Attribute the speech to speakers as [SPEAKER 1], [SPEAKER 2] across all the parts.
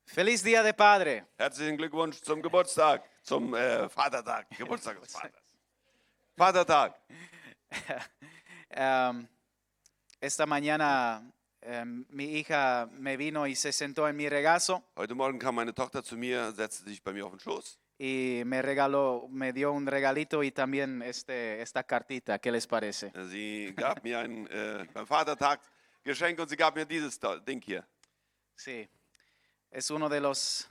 [SPEAKER 1] Feliz Día de Padre.
[SPEAKER 2] Herzlichen Glückwunsch zum Geburtstag, zum Vatertag, Geburtstag des Vaters. Vatertag.
[SPEAKER 1] Esta mañana mi hija me vino y se sentó en mi regazo
[SPEAKER 2] Heute Morgen kam meine Tochter zu mir, setzte sich bei mir auf den Schoß
[SPEAKER 1] y me dio un regalito y también esta cartita. ¿Qué les parece?
[SPEAKER 2] Sie gab mir beim Vatertag Geschenk und sie gab mir dieses Ding hier.
[SPEAKER 1] Sí, es uno de los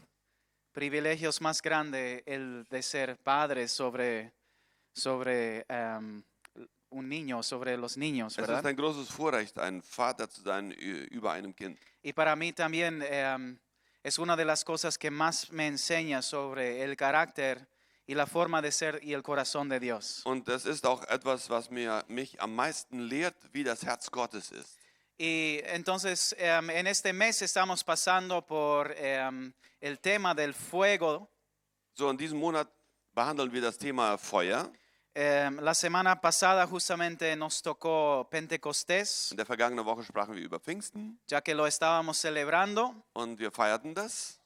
[SPEAKER 1] privilegios más grandes el de ser padre sobre un niño, sobre los niños,
[SPEAKER 2] Es ist
[SPEAKER 1] ¿verdad?
[SPEAKER 2] ein großes Vorrecht, ein Vater zu sein über einem Kind.
[SPEAKER 1] Y para mí también es una de las cosas que más me enseña sobre el carácter y la forma de ser y el corazón de Dios.
[SPEAKER 2] Und das ist auch etwas, was mich am meisten lehrt, wie das Herz Gottes ist.
[SPEAKER 1] Y entonces en este mes estamos pasando por el tema del fuego.
[SPEAKER 2] So, in diesem Monat behandeln wir das Thema Feuer.
[SPEAKER 1] La semana pasada justamente nos tocó Pentecostés,
[SPEAKER 2] In der vergangenen Woche sprachen wir über Pfingsten
[SPEAKER 1] ya que lo estábamos celebrando.
[SPEAKER 2] und wir feierten das.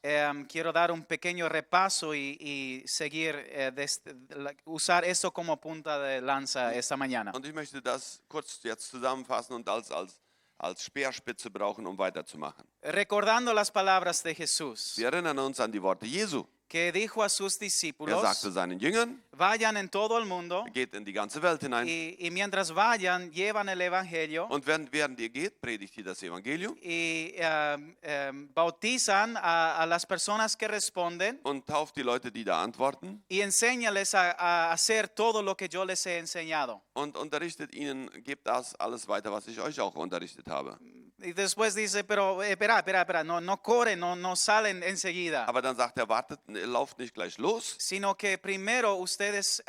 [SPEAKER 1] Quiero dar un pequeño repaso y seguir, usar eso como punta de lanza esta mañana.
[SPEAKER 2] Und ich möchte das kurz jetzt zusammenfassen und als Speerspitze brauchen, um weiterzumachen.
[SPEAKER 1] Recordando las palabras de Jesús,
[SPEAKER 2] Wir erinnern uns an die Worte Jesu.
[SPEAKER 1] que dijo a sus
[SPEAKER 2] Er
[SPEAKER 1] discípulos,
[SPEAKER 2] sagte seinen Jüngern,
[SPEAKER 1] vayan en todo el mundo
[SPEAKER 2] geht in die ganze Welt hinein.
[SPEAKER 1] y mientras vayan, llevan el evangelio
[SPEAKER 2] Und während ihr geht, predigt ihr das Evangelium
[SPEAKER 1] y bautizan a las personas que responden
[SPEAKER 2] und tauft die Leute, die da antworten
[SPEAKER 1] y enséñales a hacer todo lo que yo les he enseñado.
[SPEAKER 2] und unterrichtet ihnen, gebt das alles weiter, was ich euch auch unterrichtet habe.
[SPEAKER 1] Y después dice, pero espera, no corren, no salen enseguida.
[SPEAKER 2] Aber dann sagt er, wartet, lauft nicht gleich los,
[SPEAKER 1] Sino que primero ustedes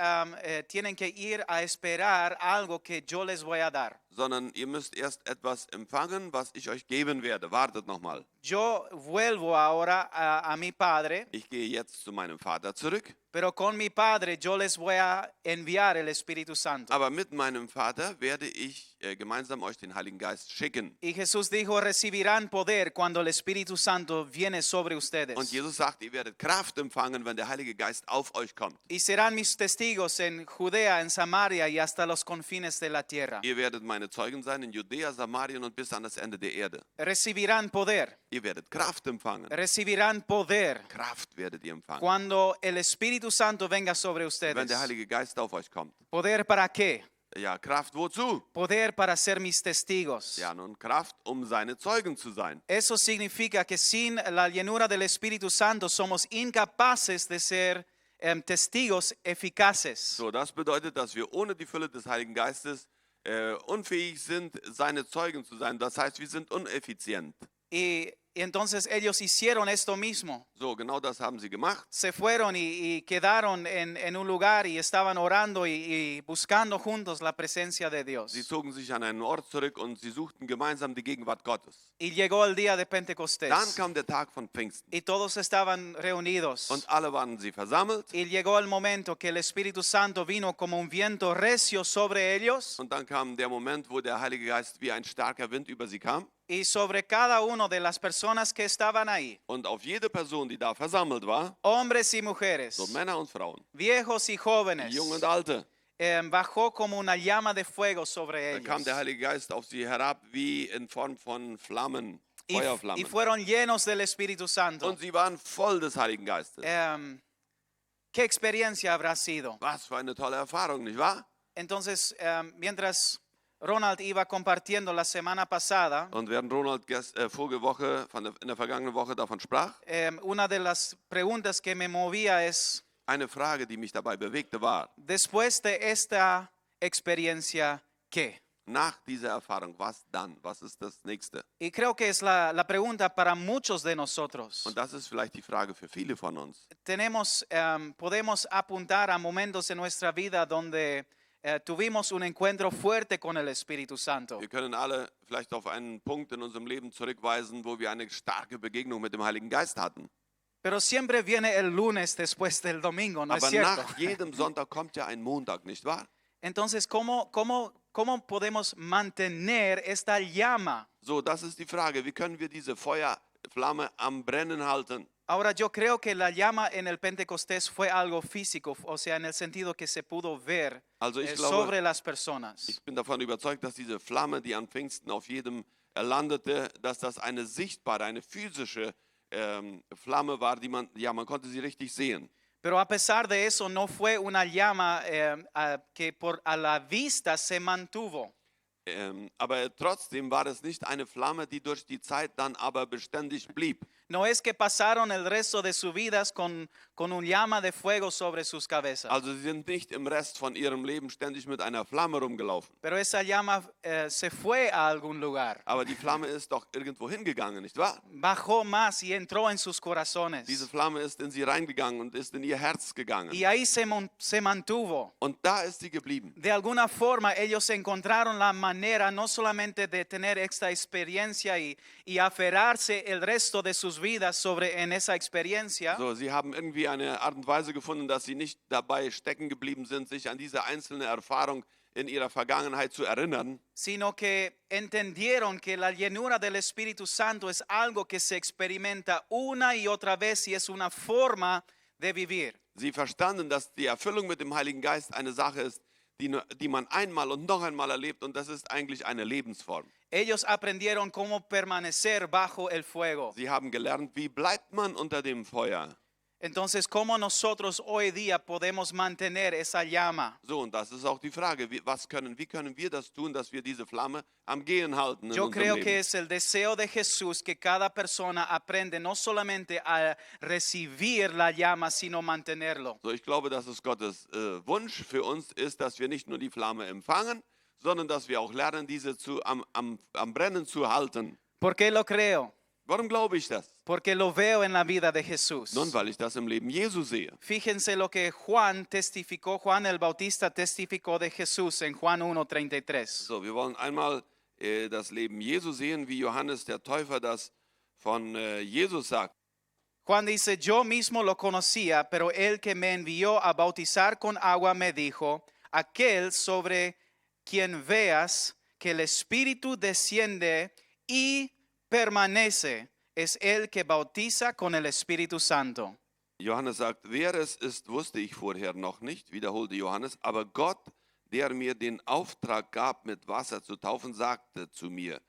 [SPEAKER 1] tienen que ir a esperar algo que yo les voy a dar.
[SPEAKER 2] sondern ihr müsst erst etwas empfangen, was ich euch geben werde. Wartet nochmal.
[SPEAKER 1] Yo vuelvo ahora a mi Padre,
[SPEAKER 2] Ich gehe jetzt zu meinem Vater zurück,
[SPEAKER 1] pero con mi Padre yo les voy a enviar el Espíritu Santo.
[SPEAKER 2] aber mit meinem Vater werde ich gemeinsam euch den Heiligen Geist schicken.
[SPEAKER 1] Y Jesús dijo, recibirán poder cuando el Espíritu Santo viene sobre ustedes.
[SPEAKER 2] Und Jesus sagt, ihr werdet Kraft empfangen, wenn der Heilige Geist auf euch kommt.
[SPEAKER 1] Y serán mis testigos en Judea, en Samaria y hasta los confines de la tierra.
[SPEAKER 2] Ihr werdet meine Zeugen sein in Judäa, Samarien und bis an das Ende der Erde.
[SPEAKER 1] Recibirán poder,
[SPEAKER 2] Ihr werdet Kraft empfangen.
[SPEAKER 1] recibirán poder
[SPEAKER 2] Kraft werdet ihr empfangen,
[SPEAKER 1] cuando el Espíritu Santo venga sobre
[SPEAKER 2] wenn
[SPEAKER 1] ustedes.
[SPEAKER 2] der Heilige Geist auf euch kommt.
[SPEAKER 1] ¿Poder para qué?
[SPEAKER 2] Ja, Kraft wozu?
[SPEAKER 1] Poder para ser mis testigos.
[SPEAKER 2] Ja, nun Kraft, um seine Zeugen zu sein.
[SPEAKER 1] Eso significa que sin la llenura del Espíritu Santo somos incapaces de ser testigos eficaces.
[SPEAKER 2] So, das bedeutet, dass wir ohne die Fülle des Heiligen Geistes unfähig sind, seine Zeugen zu sein. Das heißt, wir sind uneffizient.
[SPEAKER 1] Y entonces ellos hicieron esto mismo.
[SPEAKER 2] So, genau das haben sie gemacht.
[SPEAKER 1] Se fueron y quedaron en un lugar y estaban orando y buscando juntos la presencia de Dios.
[SPEAKER 2] Sie zogen sich an einen Ort zurück und sie suchten gemeinsam die Gegenwart Gottes.
[SPEAKER 1] Y llegó el día de
[SPEAKER 2] Dann
[SPEAKER 1] Pentecostés
[SPEAKER 2] kam der Tag von Pfingsten
[SPEAKER 1] y todos estaban reunidos.
[SPEAKER 2] und alle waren sie versammelt.
[SPEAKER 1] Y llegó el momento que el Espíritu Santo vino como un viento recio sobre ellos
[SPEAKER 2] Und dann kam der Moment, wo der Heilige Geist wie ein starker Wind über sie kam.
[SPEAKER 1] y sobre cada uno de las personas que estaban ahí,
[SPEAKER 2] Und auf jede Person, die da versammelt war,
[SPEAKER 1] hombres y mujeres,
[SPEAKER 2] so Männer und Frauen,
[SPEAKER 1] viejos y jóvenes,
[SPEAKER 2] Jung und Alte,
[SPEAKER 1] bajó como una llama de fuego sobre
[SPEAKER 2] da kam der
[SPEAKER 1] ellos.
[SPEAKER 2] Heilige Geist auf sie herab wie in Form von Flammen,
[SPEAKER 1] Y
[SPEAKER 2] Feuerflammen.
[SPEAKER 1] fueron llenos del Espíritu Santo.
[SPEAKER 2] Und sie waren voll des Heiligen Geistes.
[SPEAKER 1] ¿Qué experiencia habrá sido?
[SPEAKER 2] Was für eine tolle Erfahrung, nicht wahr?
[SPEAKER 1] Entonces, mientras Ronald iba compartiendo la semana pasada,
[SPEAKER 2] Und während Ronald vorige Woche, in der vergangenen Woche davon sprach,
[SPEAKER 1] una de las preguntas que me movía es,
[SPEAKER 2] eine Frage, die mich dabei bewegte, war,
[SPEAKER 1] después de esta experiencia, ¿qué?
[SPEAKER 2] nach dieser Erfahrung, was dann? Was ist das Nächste?
[SPEAKER 1] Y creo que es la pregunta para muchos de nosotros.
[SPEAKER 2] Und das ist vielleicht die Frage für viele von uns.
[SPEAKER 1] Podemos apuntar a momentos en nuestra vida donde tuvimos un encuentro fuerte con el Espíritu Santo.
[SPEAKER 2] Wir können alle vielleicht auf einen Punkt in unserem Leben zurückweisen, wo wir eine starke Begegnung mit dem Heiligen Geist hatten.
[SPEAKER 1] Pero siempre viene el lunes después del domingo, ¿no es
[SPEAKER 2] Aber
[SPEAKER 1] cierto?
[SPEAKER 2] nach jedem Sonntag kommt ja ein Montag, nicht wahr?
[SPEAKER 1] Entonces, ¿cómo podemos mantener esta llama?
[SPEAKER 2] So, das ist die Frage. Wie können wir diese Flamme am Brennen halten.
[SPEAKER 1] Ahora yo creo que la llama en el Pentecostés fue algo físico, o sea, en el sentido que se pudo ver
[SPEAKER 2] Also ich
[SPEAKER 1] sobre
[SPEAKER 2] glaube,
[SPEAKER 1] las personas.
[SPEAKER 2] ich bin davon überzeugt, dass diese Flamme, die an Pfingsten auf jedem landete, dass das eine sichtbare, eine physische Flamme war, die man konnte sie richtig sehen.
[SPEAKER 1] Pero a pesar de eso, no fue una llama que a la vista se mantuvo.
[SPEAKER 2] Aber trotzdem war es nicht eine Flamme, die durch die Zeit dann aber beständig blieb.
[SPEAKER 1] No es que pasaron el resto de sus vidas con un llama de fuego sobre sus cabezas.
[SPEAKER 2] Also sie sind nicht im Rest von ihrem Leben ständig mit einer Flamme rumgelaufen.
[SPEAKER 1] Pero esa llama se fue a algún lugar.
[SPEAKER 2] Aber die Flamme ist doch irgendwo hingegangen, nicht wahr?
[SPEAKER 1] Bajó más y entró en sus corazones.
[SPEAKER 2] Diese Flamme ist in sie reingegangen und ist in ihr Herz gegangen.
[SPEAKER 1] Y ahí se mantuvo.
[SPEAKER 2] Und da ist sie geblieben.
[SPEAKER 1] De alguna forma ellos encontraron la manera no solamente de tener esta experiencia y aferrarse el resto de sus vidas en esa experiencia,
[SPEAKER 2] So, sie haben irgendwie eine Art und Weise gefunden, dass sie nicht dabei stecken geblieben sind, sich an diese einzelne Erfahrung in ihrer Vergangenheit zu erinnern,
[SPEAKER 1] sino que entendieron que la llenura del Espíritu Santo es algo que se experimenta una y otra vez y es una forma de vivir.
[SPEAKER 2] Sie verstanden, dass die Erfüllung mit dem Heiligen Geist eine Sache ist, die man einmal und noch einmal erlebt, und das ist eigentlich eine Lebensform.
[SPEAKER 1] Ellos aprendieron cómo permanecer bajo el fuego.
[SPEAKER 2] Sie haben gelernt, wie bleibt man unter dem Feuer.
[SPEAKER 1] Entonces, ¿cómo nosotros hoy día podemos mantener esa llama?
[SPEAKER 2] So, und das ist auch die Frage, wie können wir das tun, dass wir diese Flamme am Gehen halten in
[SPEAKER 1] Yo
[SPEAKER 2] unserem
[SPEAKER 1] creo
[SPEAKER 2] Leben?
[SPEAKER 1] que es el deseo de Jesús que cada persona aprende no solamente a recibir la llama, sino mantenerlo.
[SPEAKER 2] So, ich glaube, dass es Gottes Wunsch für uns ist, dass wir nicht nur die Flamme empfangen, sondern dass wir auch lernen, diese am Brennen zu halten.
[SPEAKER 1] ¿Por qué lo creo?
[SPEAKER 2] Warum glaube ich das?
[SPEAKER 1] Porque lo veo en la vida de Jesús.
[SPEAKER 2] Nun, weil ich das im Leben Jesu sehe.
[SPEAKER 1] Fíjense lo que Juan Juan el Bautista testificó de Jesús en Juan 1:33.
[SPEAKER 2] So, wir wollen einmal das Leben Jesu sehen, wie Johannes der Täufer das von Jesus sagt.
[SPEAKER 1] Juan dice, yo mismo lo conocía, pero el que me envió a bautizar con agua me dijo, aquel sobre quien veas que el Espíritu desciende y permanece, es el que bautiza con el Espíritu Santo.
[SPEAKER 2] Johannes sagt, wer es ist, wusste ich vorher noch nicht, wiederholte Johannes, aber Gott, der mir den Auftrag gab, mit Wasser zu taufen, sagte zu mir,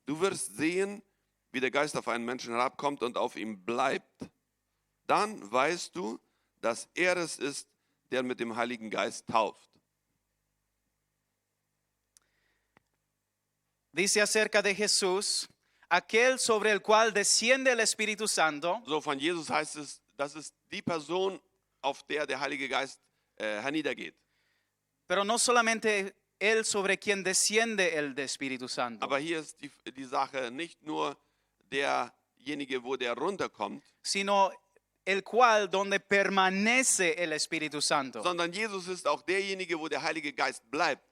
[SPEAKER 2] du wirst sehen, wie der Geist auf einen Menschen herabkommt und auf ihm bleibt. Dann weißt du, dass er es ist, der mit dem Heiligen Geist tauft.
[SPEAKER 1] Dice acerca de Jesús, aquel sobre el cual desciende el Espíritu Santo.
[SPEAKER 2] So, von Jesus heißt es, das ist die Person, auf der der Heilige Geist herniedergeht.
[SPEAKER 1] Pero no solamente él sobre quien desciende el Espíritu Santo,
[SPEAKER 2] Aber hier ist die Sache nicht nur derjenige, wo der runterkommt,
[SPEAKER 1] sino el cual donde permanece el Espíritu Santo.
[SPEAKER 2] sondern Jesus ist auch derjenige, wo der Heilige Geist bleibt.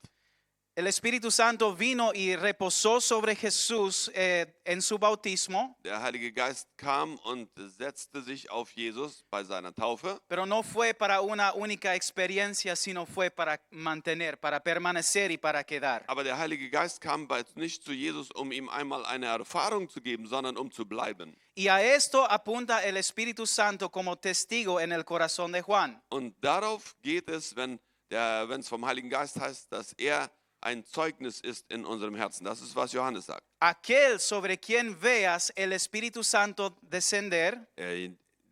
[SPEAKER 1] El Espíritu Santo vino y reposó sobre Jesús en su bautismo,
[SPEAKER 2] Der Heilige Geist kam und setzte sich auf Jesus bei seiner Taufe.
[SPEAKER 1] pero no fue para una única experiencia, sino fue para mantener, para permanecer y para quedar.
[SPEAKER 2] Aber der Heilige Geist kam nicht zu Jesus, um ihm einmal eine Erfahrung zu geben, sondern um zu bleiben.
[SPEAKER 1] Y a esto apunta el Espíritu Santo como testigo en el corazón de Juan.
[SPEAKER 2] Und darauf geht es, wenn es vom Heiligen Geist heißt, dass er ein Zeugnis ist in unserem Herzen. Das ist, was Johannes sagt.
[SPEAKER 1] Aquel sobre quien veas el Espíritu Santo descender,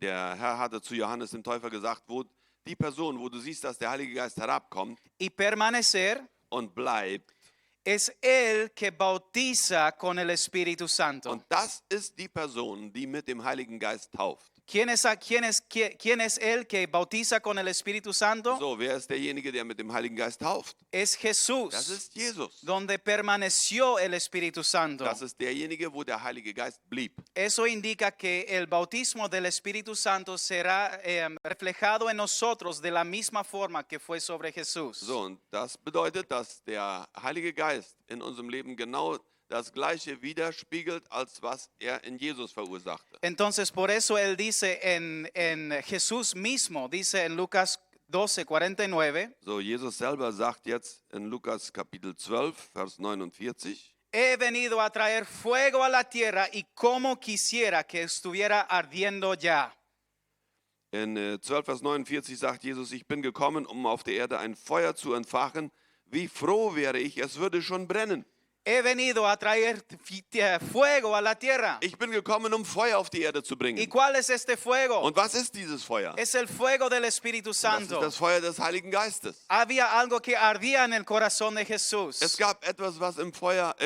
[SPEAKER 2] Der Herr hatte zu Johannes dem Täufer gesagt, wo die Person, wo du siehst, dass der Heilige Geist herabkommt
[SPEAKER 1] y permanecer,
[SPEAKER 2] und bleibt,
[SPEAKER 1] es el que bautiza con el Espíritu Santo.
[SPEAKER 2] und das ist die Person, die mit dem Heiligen Geist tauft.
[SPEAKER 1] ¿Quién es el que bautiza con el Espíritu Santo?
[SPEAKER 2] So, wer ist derjenige, der mit dem Heiligen Geist tauft?
[SPEAKER 1] Es
[SPEAKER 2] Das
[SPEAKER 1] Jesús,
[SPEAKER 2] ist Jesus.
[SPEAKER 1] donde permaneció el Espíritu Santo.
[SPEAKER 2] Das ist derjenige, wo der Heilige Geist blieb.
[SPEAKER 1] Eso indica que el bautismo del Espíritu Santo será reflejado en nosotros de la misma forma que fue sobre Jesús.
[SPEAKER 2] So, und das bedeutet, dass der Heilige Geist in unserem Leben genau das Gleiche widerspiegelt, als was er in Jesus verursachte.
[SPEAKER 1] Entonces, por eso él dice en Jesús mismo, dice en Lucas 12:49,
[SPEAKER 2] So, Jesus selber sagt jetzt in Lukas Kapitel 12, Vers 49,
[SPEAKER 1] he venido a traer fuego a la tierra y como quisiera que estuviera ardiendo ya.
[SPEAKER 2] In 12, Vers 49 sagt Jesus, ich bin gekommen, um auf der Erde ein Feuer zu entfachen. Wie froh wäre ich, es würde schon brennen.
[SPEAKER 1] He venido a traer fuego a la tierra.
[SPEAKER 2] Ich bin gekommen, um Feuer auf die Erde zu
[SPEAKER 1] ¿Y
[SPEAKER 2] bringen.
[SPEAKER 1] cuál es este fuego?
[SPEAKER 2] Und was ist dieses Feuer?
[SPEAKER 1] Es el fuego del Espíritu
[SPEAKER 2] Das ist
[SPEAKER 1] Santo.
[SPEAKER 2] das Feuer des Heiligen Geistes.
[SPEAKER 1] Había algo que ardía en el corazón de
[SPEAKER 2] Es
[SPEAKER 1] Jesús,
[SPEAKER 2] gab etwas, was im Feuer,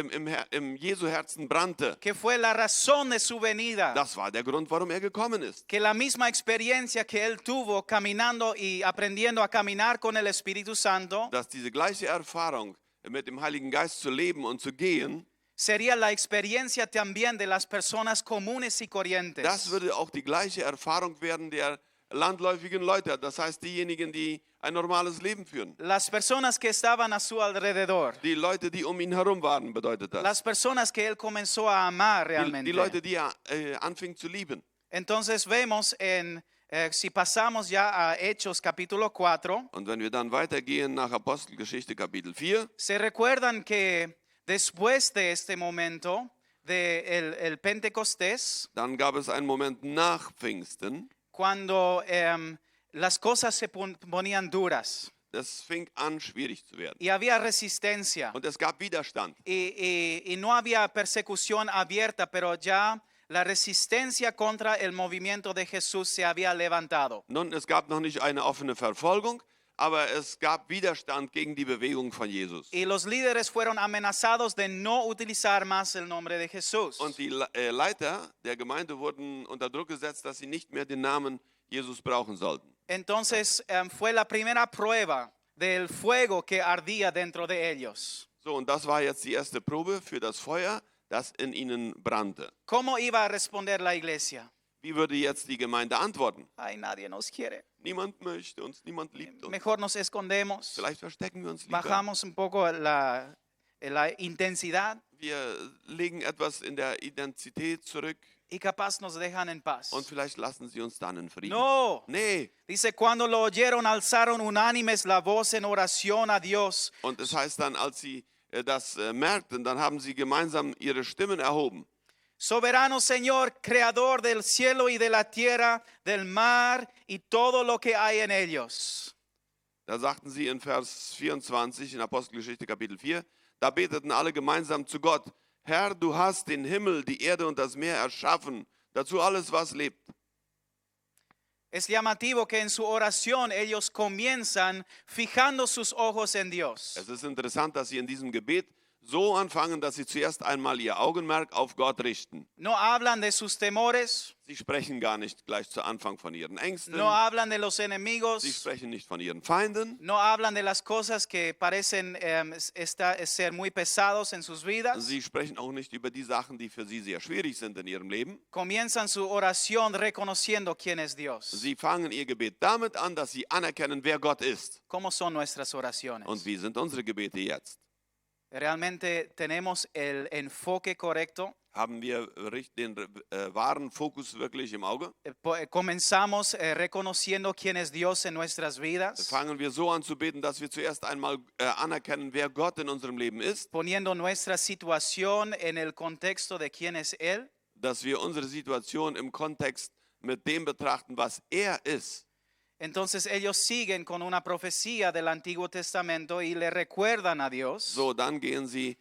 [SPEAKER 2] im Jesu Herzen brannte.
[SPEAKER 1] que fue la razón de su venida.
[SPEAKER 2] Das war der Grund, warum er gekommen ist.
[SPEAKER 1] Que la misma experiencia que él tuvo caminando y aprendiendo a caminar con el Espíritu Santo
[SPEAKER 2] Dass diese gleiche Erfahrung mit dem Heiligen Geist zu leben und zu gehen,
[SPEAKER 1] sería la experiencia también de las personas comunes y corrientes.
[SPEAKER 2] das würde auch die gleiche Erfahrung werden der landläufigen Leute. Das heißt, diejenigen, die ein normales Leben führen.
[SPEAKER 1] Las personas que estaban a su alrededor.
[SPEAKER 2] Die Leute, die ihn herum waren, bedeutet das.
[SPEAKER 1] Las personas que él comenzó a amar
[SPEAKER 2] Die
[SPEAKER 1] realmente.
[SPEAKER 2] Leute, die er anfing zu lieben.
[SPEAKER 1] Entonces vemos si pasamos ya a Hechos capítulo 4,
[SPEAKER 2] Und wenn wir dann weitergehen nach Apostelgeschichte Kapitel 4,
[SPEAKER 1] se recuerdan que después de este momento de el Pentecostés,
[SPEAKER 2] dann gab es einen Moment nach Pfingsten.
[SPEAKER 1] cuando las cosas se ponían duras
[SPEAKER 2] Das fing an, schwierig zu werden.
[SPEAKER 1] y había resistencia
[SPEAKER 2] Und es gab Widerstand.
[SPEAKER 1] y no había persecución abierta, pero ya la resistencia contra el movimiento de Jesús se había levantado.
[SPEAKER 2] Nun, es gab noch nicht eine offene Verfolgung, aber es gab Widerstand gegen die Bewegung von Jesus.
[SPEAKER 1] Y los líderes fueron amenazados de no utilizar más el nombre de Jesús.
[SPEAKER 2] Und die Leiter der Gemeinde wurden unter Druck gesetzt, dass sie nicht mehr den Namen Jesus brauchen sollten.
[SPEAKER 1] Entonces fue la primera prueba del fuego que ardía dentro de ellos.
[SPEAKER 2] So, und das war jetzt die erste Probe für das Feuer, das in ihnen brannte.
[SPEAKER 1] ¿Cómo iba a responder la iglesia?
[SPEAKER 2] Wie würde jetzt die Gemeinde antworten?
[SPEAKER 1] Ay, nadie nos quiere.
[SPEAKER 2] Niemand möchte uns, niemand liebt uns.
[SPEAKER 1] Mejor nos escondemos.
[SPEAKER 2] Vielleicht verstecken wir uns lieber.
[SPEAKER 1] Bajamos un poco la intensidad
[SPEAKER 2] Wir legen etwas in der Identität zurück
[SPEAKER 1] y capaz nos dejan en paz.
[SPEAKER 2] und vielleicht lassen sie uns dann in Frieden.
[SPEAKER 1] No.
[SPEAKER 2] Nee.
[SPEAKER 1] Dice, cuando lo oyeron, alzaron unánimes la voz en oración a Dios.
[SPEAKER 2] Und es heißt dann, als sie das merkten, dann haben sie gemeinsam ihre Stimmen erhoben.
[SPEAKER 1] Soberano Señor, creador del cielo y de la tierra, del mar y todo lo que hay en ellos.
[SPEAKER 2] Da sagten sie in Vers 24 in Apostelgeschichte Kapitel 4, da beteten alle gemeinsam zu Gott, Herr, du hast den Himmel, die Erde und das Meer erschaffen, dazu alles, was lebt.
[SPEAKER 1] Es llamativo que en su oración ellos comienzan fijando sus ojos en Dios.
[SPEAKER 2] Es ist interessant, dass sie in diesem Gebet so anfangen, dass sie zuerst einmal ihr Augenmerk auf Gott richten.
[SPEAKER 1] No hablan de sus temores,
[SPEAKER 2] Sie sprechen gar nicht gleich zu Anfang von ihren Ängsten.
[SPEAKER 1] no hablan de los
[SPEAKER 2] Sie
[SPEAKER 1] enemigos,
[SPEAKER 2] sprechen nicht von ihren Feinden.
[SPEAKER 1] no hablan de las cosas que parecen ser muy pesados en sus vidas.
[SPEAKER 2] Sie sprechen auch nicht über die Sachen, die für sie sehr schwierig sind in ihrem Leben.
[SPEAKER 1] Comienzan su oración reconociendo quién es Dios.
[SPEAKER 2] Sie fangen ihr Gebet damit an, dass sie anerkennen, wer Gott ist.
[SPEAKER 1] ¿Cómo son nuestras oraciones?
[SPEAKER 2] Und wie sind unsere Gebete jetzt?
[SPEAKER 1] ¿Realmente tenemos el enfoque correcto?
[SPEAKER 2] Haben wir den wahren Fokus wirklich im Auge?
[SPEAKER 1] Comenzamos reconociendo quién es Dios en nuestras vidas,
[SPEAKER 2] Fangen wir so an zu beten, dass wir zuerst einmal anerkennen, wer Gott in unserem Leben ist,
[SPEAKER 1] poniendo nuestra situación en el contexto de quién es Él.
[SPEAKER 2] dass wir unsere Situation im Kontext mit dem betrachten, was er ist.
[SPEAKER 1] Entonces ellos siguen con una profecía del Antiguo Testamento y le recuerdan a Dios
[SPEAKER 2] So, dann gehen sie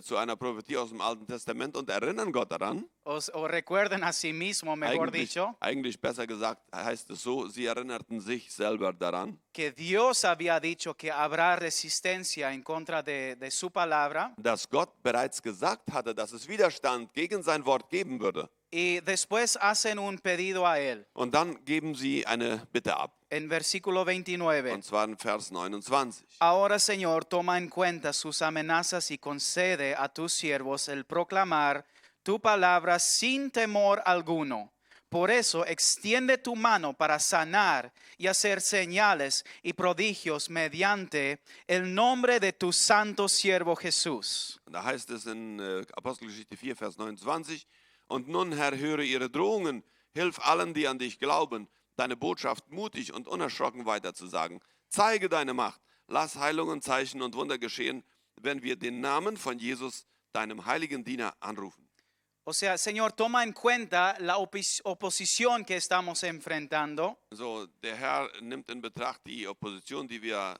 [SPEAKER 2] zu einer Prophetie aus dem Alten Testament und erinnern Gott daran.
[SPEAKER 1] o recuerdan a sí mismo, mejor dicho,
[SPEAKER 2] Eigentlich besser gesagt heißt es so, sie erinnerten sich selber daran,
[SPEAKER 1] que Dios había dicho que habrá resistencia en contra de su palabra.
[SPEAKER 2] dass Gott bereits gesagt hatte, dass es Widerstand gegen sein Wort geben würde.
[SPEAKER 1] Y después hacen un pedido a Él.
[SPEAKER 2] Und dann geben sie eine Bitte ab.
[SPEAKER 1] En versículo 29.
[SPEAKER 2] Und zwar in Vers 29.
[SPEAKER 1] Ahora, Señor, toma en cuenta sus amenazas y concede a tus siervos el proclamar tu palabra sin temor alguno. Por eso, extiende tu mano para sanar y hacer señales y prodigios mediante el nombre de tu santo siervo Jesús.
[SPEAKER 2] Da heißt es in Apostelgeschichte 4, Vers 29, und nun, Herr, höre ihre Drohungen, hilf allen, die an dich glauben, deine Botschaft mutig und unerschrocken weiterzusagen. Zeige deine Macht, lass Heilungen, Zeichen und Wunder geschehen, wenn wir den Namen von Jesus deinem heiligen Diener anrufen.
[SPEAKER 1] O sea, Señor, toma en cuenta la oposición que estamos enfrentando,
[SPEAKER 2] So, der Herr nimmt in Betracht die Opposition, die wir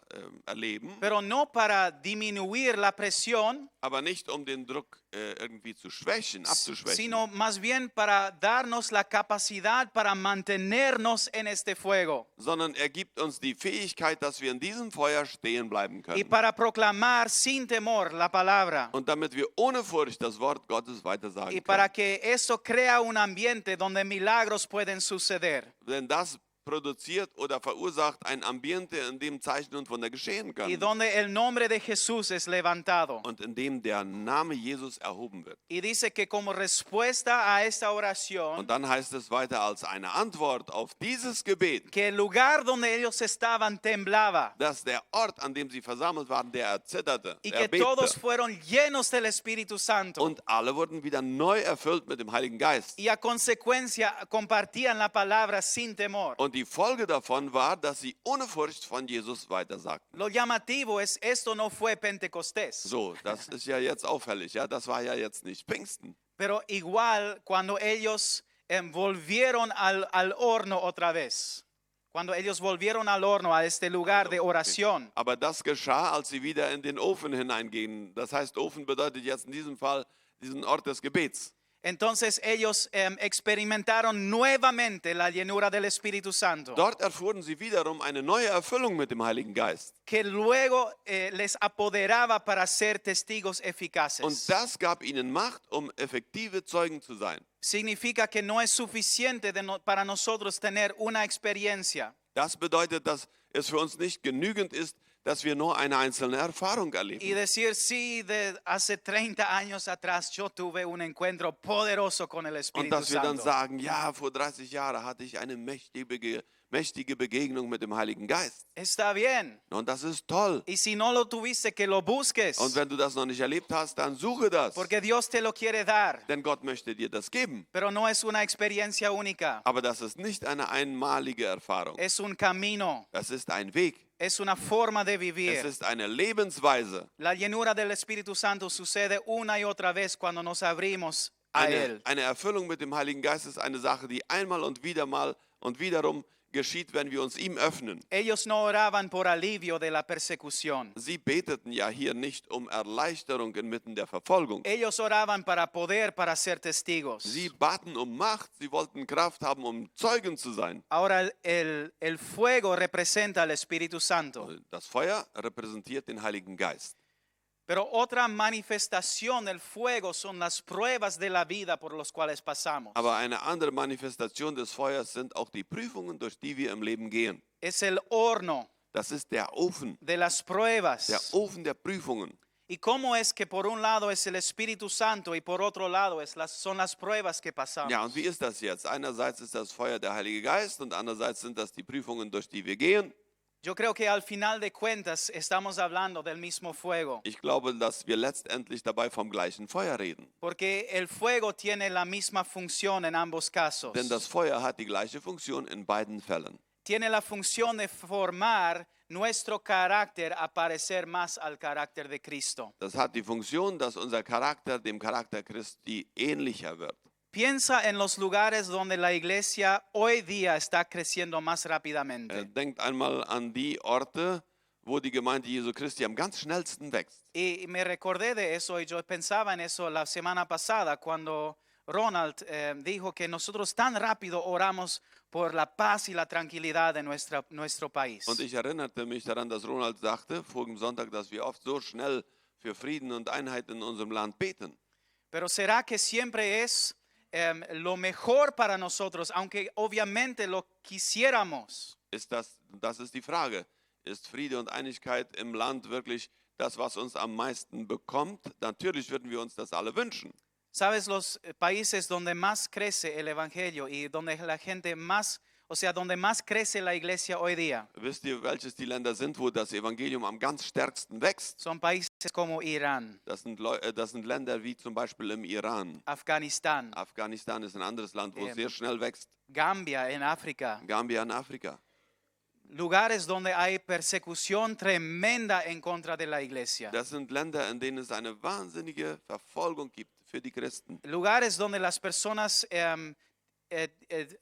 [SPEAKER 2] erleben,
[SPEAKER 1] pero no para disminuir la presión,
[SPEAKER 2] aber nicht um den Druck irgendwie zu schwächen, abzuschwächen,
[SPEAKER 1] sino más bien para darnos la capacidad para mantenernos en este fuego
[SPEAKER 2] sondern er gibt uns die Fähigkeit, dass wir in diesem Feuer stehen bleiben
[SPEAKER 1] y
[SPEAKER 2] können.
[SPEAKER 1] para proclamar sin temor la palabra.
[SPEAKER 2] Und damit wir ohne Furcht das Wort Gottes weitersagen
[SPEAKER 1] Y
[SPEAKER 2] können.
[SPEAKER 1] para que eso crea un ambiente donde milagros pueden suceder.
[SPEAKER 2] Denn das produziert oder verursacht ein Ambiente, in dem Zeichen und Wunder geschehen
[SPEAKER 1] Y
[SPEAKER 2] können.
[SPEAKER 1] donde el nombre de Jesús es levantado.
[SPEAKER 2] Und in dem der Name Jesus erhoben wird.
[SPEAKER 1] Y dice que como respuesta a esta
[SPEAKER 2] Und
[SPEAKER 1] oración,
[SPEAKER 2] dann heißt es weiter als eine Antwort auf dieses Gebet,
[SPEAKER 1] que el lugar donde ellos estaban temblaba
[SPEAKER 2] dass der Ort, an dem sie versammelt waren, der erzitterte,
[SPEAKER 1] y
[SPEAKER 2] er
[SPEAKER 1] que todos
[SPEAKER 2] bebte.
[SPEAKER 1] fueron llenos del Espíritu Santo.
[SPEAKER 2] Und alle wurden wieder neu erfüllt mit dem Heiligen Geist.
[SPEAKER 1] Y a consecuencia compartían la palabra sin temor.
[SPEAKER 2] Und die Folge davon war, dass sie ohne Furcht von Jesus weitersagten.
[SPEAKER 1] Lo llamativo es, esto no fue Pentecostés,
[SPEAKER 2] So, das ist ja jetzt auffällig. Ja, das war ja jetzt nicht Pfingsten.
[SPEAKER 1] pero igual cuando ellos volvieron al horno otra vez, cuando ellos volvieron al horno, a este lugar de oración,
[SPEAKER 2] Aber das geschah, als sie wieder in den Ofen hineingehen. Das heißt, Ofen bedeutet jetzt in diesem Fall diesen Ort des Gebets.
[SPEAKER 1] entonces ellos experimentaron nuevamente la llenura del Espíritu Santo,
[SPEAKER 2] Dort erfuhren sie wiederum eine neue Erfüllung mit dem Heiligen Geist.
[SPEAKER 1] que luego les apoderaba para ser testigos
[SPEAKER 2] Und
[SPEAKER 1] eficaces.
[SPEAKER 2] das gab ihnen Macht, um effektive Zeugen zu sein.
[SPEAKER 1] Significa que no es suficiente para nosotros tener una experiencia.
[SPEAKER 2] Das bedeutet, dass es für uns nicht genügend ist, dass wir nur eine einzelne Erfahrung
[SPEAKER 1] Y
[SPEAKER 2] erleben.
[SPEAKER 1] decir, sí, de hace 30 años atrás yo tuve un encuentro poderoso con el
[SPEAKER 2] Und
[SPEAKER 1] Espíritu
[SPEAKER 2] dass wir dann
[SPEAKER 1] Santo.
[SPEAKER 2] sagen, ja, vor 30 Jahren hatte ich eine mächtige Begegnung mit dem Heiligen Geist.
[SPEAKER 1] Está bien.
[SPEAKER 2] Und das ist toll.
[SPEAKER 1] Y si no lo tuviste, que lo busques.
[SPEAKER 2] Und wenn du das noch nicht erlebt hast, dann suche das.
[SPEAKER 1] Porque Dios te lo quiere dar.
[SPEAKER 2] Denn Gott möchte dir das geben.
[SPEAKER 1] Pero no es una experiencia única.
[SPEAKER 2] Aber das ist nicht eine einmalige Erfahrung.
[SPEAKER 1] Es un camino.
[SPEAKER 2] Das ist ein Weg.
[SPEAKER 1] Es una forma de
[SPEAKER 2] Es
[SPEAKER 1] vivir.
[SPEAKER 2] ist eine Lebensweise.
[SPEAKER 1] La llenura del Espíritu Santo sucede una y otra vez cuando nos abrimos a Él.
[SPEAKER 2] Eine Erfüllung mit dem Heiligen Geist ist eine Sache, die einmal und wieder mal und wiederum geschieht, wenn wir uns ihm öffnen.
[SPEAKER 1] Ellos no oraban por alivio de la persecución.
[SPEAKER 2] Sie beteten ja hier nicht um Erleichterung inmitten der Verfolgung.
[SPEAKER 1] Ellos oraban para poder, para ser testigos.
[SPEAKER 2] Sie baten um Macht, sie wollten Kraft haben, um Zeugen zu sein.
[SPEAKER 1] Ahora el fuego representa al Espíritu Santo.
[SPEAKER 2] Das Feuer repräsentiert den Heiligen Geist.
[SPEAKER 1] Pero otra manifestación del fuego son las pruebas de la vida por las cuales pasamos.
[SPEAKER 2] Aber eine andere Manifestation des Feuers sind auch die Prüfungen, durch die wir im Leben gehen.
[SPEAKER 1] Es el horno
[SPEAKER 2] Das ist der Ofen,
[SPEAKER 1] de las
[SPEAKER 2] der
[SPEAKER 1] pruebas.
[SPEAKER 2] Ofen der Prüfungen.
[SPEAKER 1] ¿Y cómo es que por un lado es el Espíritu Santo y por otro lado son las pruebas que pasamos?
[SPEAKER 2] Ja, und wie ist das jetzt? Einerseits ist das Feuer der Heilige Geist und andererseits sind das die Prüfungen, durch die wir gehen.
[SPEAKER 1] Yo creo que al final de cuentas estamos hablando del mismo fuego,
[SPEAKER 2] Ich glaube, dass wir letztendlich dabei vom gleichen Feuer reden.
[SPEAKER 1] porque el fuego tiene la misma función en ambos casos.
[SPEAKER 2] Denn das Feuer hat die gleiche Funktion in beiden Fällen.
[SPEAKER 1] Tiene la función de formar nuestro carácter a parecer más al carácter de Cristo.
[SPEAKER 2] Das hat die Funktion, dass unser Charakter dem Charakter Christi ähnlicher wird.
[SPEAKER 1] Piensa en los lugares donde la iglesia hoy día está creciendo más rápidamente.
[SPEAKER 2] Denkt einmal an die Orte, wo die Gemeinde Jesu Christi am ganz schnellsten wächst.
[SPEAKER 1] Y me recordé de eso y yo pensaba en eso la semana pasada cuando Ronald dijo que nosotros tan rápido oramos por la paz y la tranquilidad de nuestro país.
[SPEAKER 2] Und ich erinnerte mich daran, dass Ronald sagte, vorigen Sonntag, dass wir oft so schnell für Frieden und Einheit in unserem Land beten.
[SPEAKER 1] Pero ¿será que siempre es lo mejor para nosotros, aunque obviamente lo quisiéramos?
[SPEAKER 2] Das ist die Frage. Ist Friede und Einigkeit im Land wirklich das, was uns am meisten bekommt? Natürlich würden wir uns das alle wünschen.
[SPEAKER 1] Sabes, los países donde más crece el evangelio y donde la gente más, o sea, donde más crece la iglesia hoy día,
[SPEAKER 2] Wisst ihr, welches die Länder sind, wo das Evangelium am ganz stärksten wächst?
[SPEAKER 1] son países como Irán,
[SPEAKER 2] Das sind Länder wie zum Beispiel im Iran.
[SPEAKER 1] Afganistán,
[SPEAKER 2] Afghanistan ist ein anderes Land, wo es sehr schnell wächst.
[SPEAKER 1] Gambia en África,
[SPEAKER 2] Gambia in Afrika.
[SPEAKER 1] lugares donde hay persecución tremenda en contra de la iglesia.
[SPEAKER 2] Das sind Länder, in denen es eine wahnsinnige Verfolgung gibt für die Christen.
[SPEAKER 1] Lugares donde las personas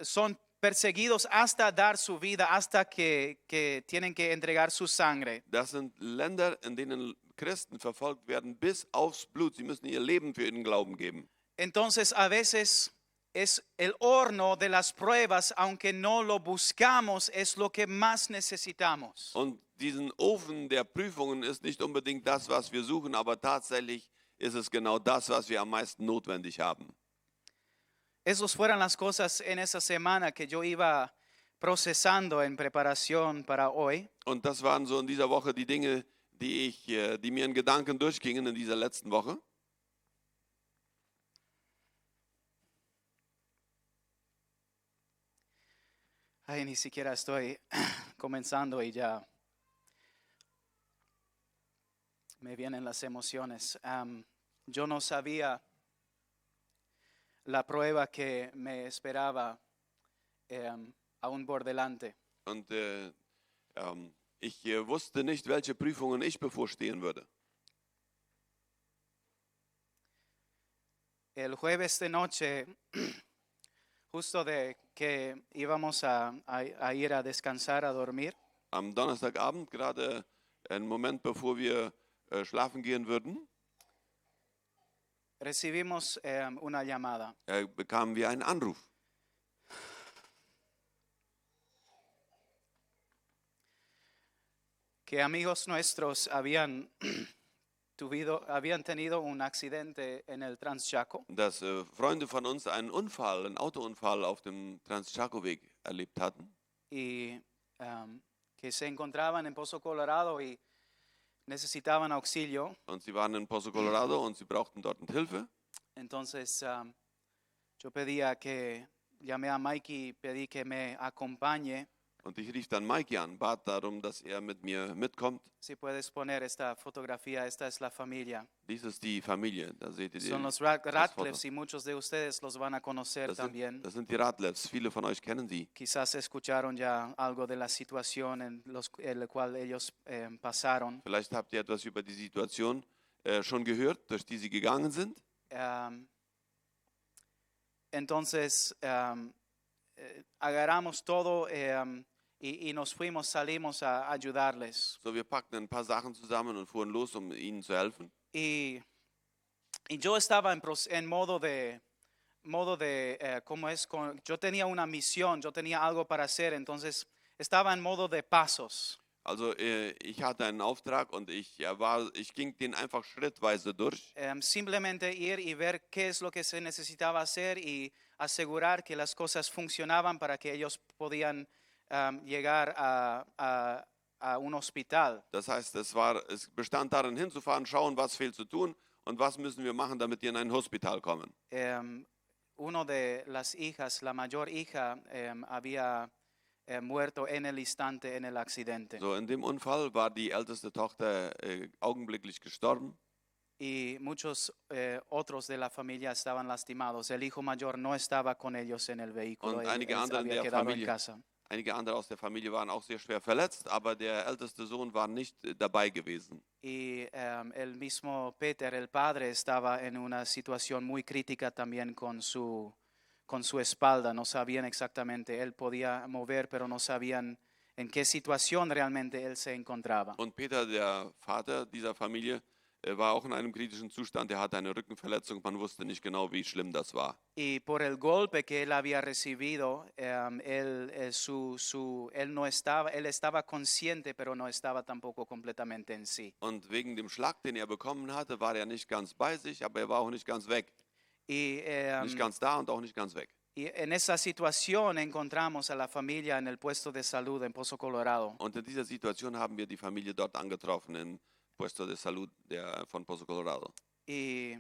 [SPEAKER 1] son perseguidos hasta dar su vida, hasta que tienen que entregar su sangre.
[SPEAKER 2] Das sind Länder, in denen Christen verfolgt werden bis aufs Blut. Sie müssen ihr Leben für ihren Glauben geben.
[SPEAKER 1] Entonces a veces es el horno de las pruebas, aunque no lo buscamos, es lo que más necesitamos.
[SPEAKER 2] Und diesen Ofen der Prüfungen ist nicht unbedingt das, was wir suchen, aber tatsächlich ist es genau das, was wir am meisten notwendig haben.
[SPEAKER 1] Esas fueron las cosas en esa semana que yo iba procesando en preparación para hoy.
[SPEAKER 2] Und das waren so in dieser Woche die Dinge, die mir in Gedanken durchgingen in dieser letzten Woche.
[SPEAKER 1] Ay, ni siquiera estoy comenzando y ya me vienen las emociones. Yo no sabía la prueba que me esperaba aún por delante.
[SPEAKER 2] Und ich wusste nicht, welche Prüfungen ich bevorstehen würde.
[SPEAKER 1] El jueves de noche, justo de que íbamos a ir a descansar, a dormir,
[SPEAKER 2] Am Donnerstagabend, gerade einen Moment bevor wir schlafen gehen würden,
[SPEAKER 1] recibimos una llamada.
[SPEAKER 2] bekamen wir einen Anruf.
[SPEAKER 1] Que amigos nuestros habían tenido un accidente en el Transchaco
[SPEAKER 2] Dass Freunde von uns einen Autounfall auf dem Trans-Chaco-Weg erlebt hatten
[SPEAKER 1] y que se encontraban en Pozo Colorado y necesitaban auxilio.
[SPEAKER 2] und sie waren in Pozo Colorado und sie brauchten dort Hilfe.
[SPEAKER 1] Entonces yo llamé a Mikey y pedí que me acompañe.
[SPEAKER 2] Und ich rief dann Mikey an, bat darum, dass er mit mir mitkommt.
[SPEAKER 1] Si puedes poner esta fotografía, esta es la familia.
[SPEAKER 2] Dies ist die Familie, da seht ihr
[SPEAKER 1] Son los
[SPEAKER 2] das
[SPEAKER 1] Radcliffes
[SPEAKER 2] Foto.
[SPEAKER 1] y muchos de ustedes los van a conocer también.
[SPEAKER 2] Das sind die Radlefs, viele von euch kennen sie.
[SPEAKER 1] Quizás escucharon ya algo de la situación en la cual ellos pasaron.
[SPEAKER 2] Vielleicht habt ihr etwas über die Situation schon gehört, durch die sie gegangen sind.
[SPEAKER 1] Entonces agarramos todo y salimos a ayudarles.
[SPEAKER 2] So, wir packten ein paar Sachen zusammen und fuhren los, um ihnen zu helfen.
[SPEAKER 1] Y yo estaba en modo de ¿cómo es? Yo tenía una misión, yo tenía algo para hacer, entonces estaba en modo de pasos.
[SPEAKER 2] Also ich hatte einen Auftrag und ich ging den einfach schrittweise durch.
[SPEAKER 1] Simplemente ir y ver qué es lo que se necesitaba hacer y asegurar que las cosas funcionaban para que ellos podían llegar a un hospital.
[SPEAKER 2] Das heißt, es bestand darin, hinzufahren, schauen, was fehlt zu tun und was müssen wir machen, damit die in ein Hospital kommen.
[SPEAKER 1] Uno de las hijas, la mayor hija, había muerto en el instante en el accidente.
[SPEAKER 2] So, in dem Unfall war die älteste Tochter augenblicklich gestorben.
[SPEAKER 1] Y muchos otros de la familia estaban lastimados. El hijo mayor no estaba con ellos en el vehículo.
[SPEAKER 2] Und
[SPEAKER 1] Él
[SPEAKER 2] einige andere
[SPEAKER 1] había
[SPEAKER 2] der
[SPEAKER 1] quedado en
[SPEAKER 2] Familie,
[SPEAKER 1] casa.
[SPEAKER 2] einige andere aus der Familie waren auch sehr schwer verletzt, aber der älteste Sohn war nicht dabei gewesen.
[SPEAKER 1] Y el mismo Peter, el padre, estaba en una situación muy crítica también con su espalda. No sabían exactamente, él podía mover, pero no sabían en qué situación realmente él se encontraba.
[SPEAKER 2] Und Peter, der Vater dieser Familie, war auch in einem kritischen Zustand. Er hatte eine Rückenverletzung. Man wusste nicht genau, wie schlimm das war.
[SPEAKER 1] Y por el golpe que él había recibido, él estaba consciente, pero no estaba tampoco completamente en sí.
[SPEAKER 2] Und wegen dem Schlag, den er bekommen hatte, war er nicht ganz bei sich, aber er war auch nicht ganz weg.
[SPEAKER 1] Y,
[SPEAKER 2] Nicht ganz da und auch nicht ganz weg.
[SPEAKER 1] y en esa situación encontramos a la familia en el puesto de salud en Pozo Colorado.
[SPEAKER 2] Und in dieser Situation haben wir die Familie dort angetroffen, in Puesto de Salud von Pozo Colorado.
[SPEAKER 1] Y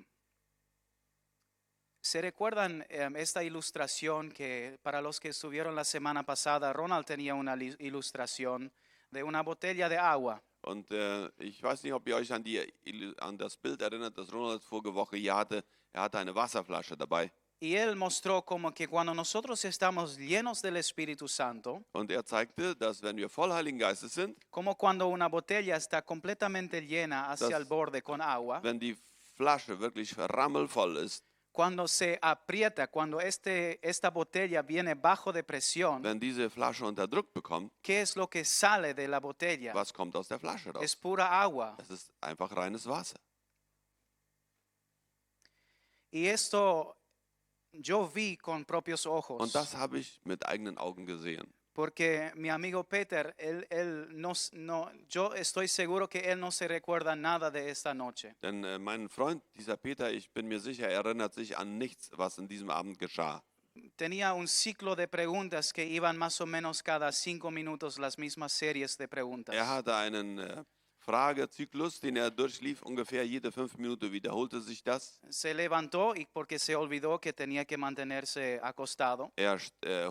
[SPEAKER 1] se recuerdan esta ilustración que para los que estuvieron la semana pasada, Ronald tenía una ilustración de una botella de agua.
[SPEAKER 2] Und ich weiß nicht, ob ihr euch an das Bild erinnert, das Ronald vorige Woche hier hatte. Er hatte eine Wasserflasche dabei.
[SPEAKER 1] Y él mostró como que cuando nosotros estamos llenos del Espíritu Santo,
[SPEAKER 2] Und er zeigte, dass wenn wir voll Heiligen Geistes sind,
[SPEAKER 1] como cuando una botella está completamente llena hacia el
[SPEAKER 2] Das-
[SPEAKER 1] borde con agua,
[SPEAKER 2] wenn die Flasche wirklich rammelvoll ist,
[SPEAKER 1] cuando se aprieta, cuando esta botella viene bajo de presión,
[SPEAKER 2] wenn diese Flasche unter Druck bekommt,
[SPEAKER 1] ¿qué es lo que sale de la botella?
[SPEAKER 2] was kommt aus der Flasche
[SPEAKER 1] Es
[SPEAKER 2] raus?
[SPEAKER 1] pura agua.
[SPEAKER 2] Es ist einfach reines Wasser.
[SPEAKER 1] Y esto yo vi con propios
[SPEAKER 2] Und
[SPEAKER 1] ojos,
[SPEAKER 2] das habe ich mit eigenen Augen gesehen.
[SPEAKER 1] porque mi amigo Peter, yo estoy seguro que él no se recuerda nada de esta noche.
[SPEAKER 2] Denn mein Freund, dieser Peter, ich bin mir sicher, er erinnert sich an nichts, was in diesem Abend geschah.
[SPEAKER 1] Tenía un ciclo de preguntas que iban más o menos cada 5 minutos, las mismas series de preguntas.
[SPEAKER 2] Er hatte einen Fragezyklus, den er durchlief, ungefähr jede 5 Minuten wiederholte sich das.
[SPEAKER 1] Se levantó y porque se olvidó que tenía que mantenerse acostado.
[SPEAKER 2] Er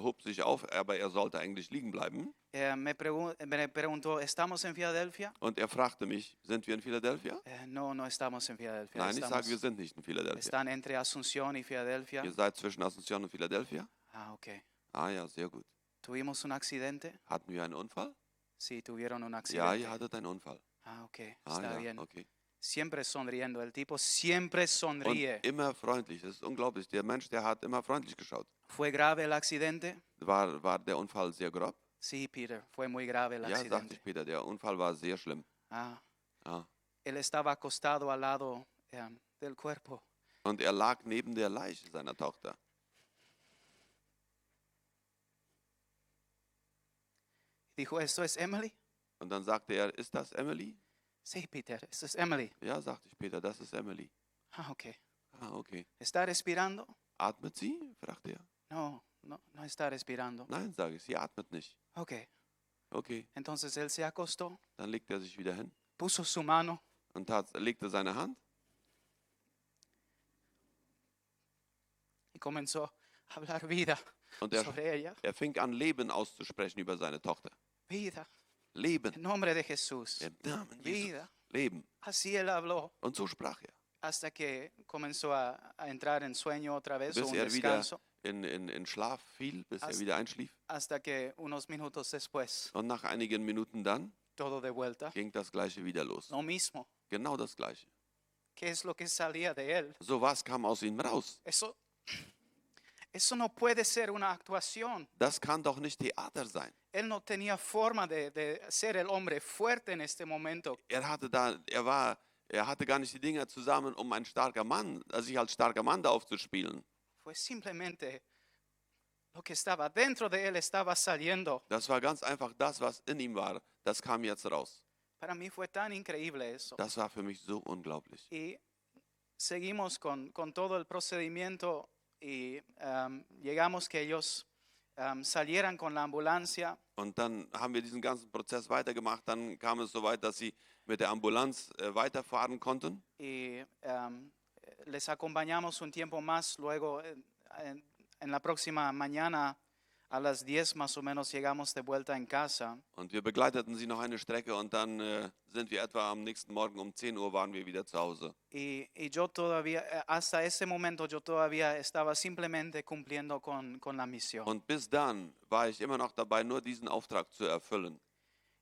[SPEAKER 2] hob sich auf, aber er sollte eigentlich liegen bleiben.
[SPEAKER 1] Me preguntó, ¿estamos en Filadelfia?
[SPEAKER 2] Und er fragte mich, sind wir in Philadelphia?
[SPEAKER 1] No, no estamos en Filadelfia.
[SPEAKER 2] Nein, ich sage, wir sind nicht in Philadelphia.
[SPEAKER 1] Están entre Asunción y Filadelfia.
[SPEAKER 2] Ihr seid zwischen Asunción und Philadelphia?
[SPEAKER 1] Ah, ok.
[SPEAKER 2] Ah ja, sehr gut.
[SPEAKER 1] ¿Tuvimos un accidente?
[SPEAKER 2] Hatten wir einen Unfall?
[SPEAKER 1] Sí, tuvieron un
[SPEAKER 2] Ja,
[SPEAKER 1] accidente.
[SPEAKER 2] ihr hattet einen Unfall.
[SPEAKER 1] Ah, ok,
[SPEAKER 2] Ah
[SPEAKER 1] está
[SPEAKER 2] ja,
[SPEAKER 1] bien.
[SPEAKER 2] okay.
[SPEAKER 1] Siempre sonriendo, el tipo siempre
[SPEAKER 2] Und
[SPEAKER 1] sonríe.
[SPEAKER 2] immer freundlich, das ist unglaublich. Der Mensch, der hat immer freundlich geschaut.
[SPEAKER 1] ¿Fue grave el accidente?
[SPEAKER 2] War der Unfall sehr grob?
[SPEAKER 1] Sí, Peter, fue muy grave el
[SPEAKER 2] Ja, sagte
[SPEAKER 1] accidente.
[SPEAKER 2] ich Peter, der Unfall war sehr schlimm.
[SPEAKER 1] Ah,
[SPEAKER 2] Ah.
[SPEAKER 1] él estaba acostado al lado del cuerpo.
[SPEAKER 2] Und er lag neben der Leiche seiner Tochter.
[SPEAKER 1] Dijo, ¿esto es Emily?
[SPEAKER 2] Und dann sagte er, ist das Emily?
[SPEAKER 1] Sí, Peter, esto es Emily.
[SPEAKER 2] Ja, sagte ich Peter, das ist Emily.
[SPEAKER 1] Ah, ok.
[SPEAKER 2] Ah, okay.
[SPEAKER 1] ¿Está respirando?
[SPEAKER 2] Atmet sie? fragte er.
[SPEAKER 1] No, no, no está respirando.
[SPEAKER 2] Nein, sage ich, sie atmet nicht.
[SPEAKER 1] Ok,
[SPEAKER 2] Okay,
[SPEAKER 1] entonces él se acostó,
[SPEAKER 2] dann legte er sich wieder hin
[SPEAKER 1] puso su mano
[SPEAKER 2] und legte seine Hand
[SPEAKER 1] y comenzó a hablar vida
[SPEAKER 2] und
[SPEAKER 1] sobre ella.
[SPEAKER 2] er fing an, Leben auszusprechen über seine Tochter.
[SPEAKER 1] Vida,
[SPEAKER 2] Leben,
[SPEAKER 1] en nombre de Jesús.
[SPEAKER 2] im Namen Jesus.
[SPEAKER 1] Vida.
[SPEAKER 2] Leben.
[SPEAKER 1] Así él habló
[SPEAKER 2] Und so sprach er,
[SPEAKER 1] hasta que comenzó a entrar en sueño otra vez o
[SPEAKER 2] bis
[SPEAKER 1] un
[SPEAKER 2] er wieder
[SPEAKER 1] descanso,
[SPEAKER 2] in Schlaf fiel, bis er
[SPEAKER 1] As-
[SPEAKER 2] wieder einschlief.
[SPEAKER 1] hasta que unos minutos después,
[SPEAKER 2] Und nach einigen Minuten dann
[SPEAKER 1] todo de vuelta.
[SPEAKER 2] ging das Gleiche wieder los.
[SPEAKER 1] Lo mismo.
[SPEAKER 2] Genau das Gleiche.
[SPEAKER 1] ¿Qué es lo que salía de él?
[SPEAKER 2] So was kam aus ihm raus.
[SPEAKER 1] Eso no puede ser una actuación.
[SPEAKER 2] Das kann doch nicht Theater sein.
[SPEAKER 1] Él no tenía forma de ser el hombre fuerte en este momento.
[SPEAKER 2] Er hatte gar nicht die Dinger zusammen, um ein starker Mann, sich als starker Mann da aufzuspielen.
[SPEAKER 1] Fue simplemente lo que estaba dentro de él estaba saliendo.
[SPEAKER 2] Das war ganz einfach das, was in ihm war. Das kam jetzt raus.
[SPEAKER 1] Para mí fue tan increíble eso.
[SPEAKER 2] Das war für mich so unglaublich.
[SPEAKER 1] Y seguimos con todo el procedimiento y llegamos que ellos salieran con la ambulancia.
[SPEAKER 2] Und dann haben wir diesen ganzen Prozess weitergemacht. Dann kam es so weit, dass sie mit der Ambulanz weiterfahren konnten.
[SPEAKER 1] Y les acompañamos un tiempo más. Luego, en la próxima mañana, a las 10 más o menos, llegamos de vuelta en casa.
[SPEAKER 2] Und wir begleiteten sie noch eine Strecke und dann sind wir etwa am nächsten Morgen um 10 Uhr waren wir wieder zu Hause.
[SPEAKER 1] Y yo todavía, hasta ese momento, yo todavía estaba simplemente cumpliendo con la misión.
[SPEAKER 2] Und bis dann war ich immer noch dabei, nur diesen Auftrag zu erfüllen.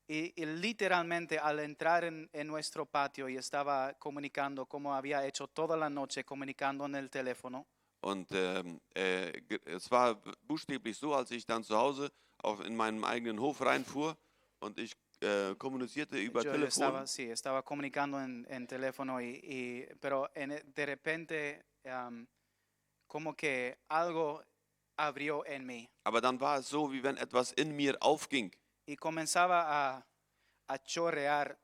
[SPEAKER 1] Y literalmente al entrar en nuestro patio y estaba comunicando como había hecho toda la noche, comunicando en el teléfono.
[SPEAKER 2] Und es war buchstäblich so, als ich dann zu Hause in meinem eigenen Hof reinfuhr und ich kommunizierte über
[SPEAKER 1] Yo
[SPEAKER 2] Telefon.
[SPEAKER 1] estaba comunicando en teléfono, pero de repente como que algo abrió en mí
[SPEAKER 2] Aber dann war es so, wie wenn etwas in mir aufging.
[SPEAKER 1] y comenzaba a chorrear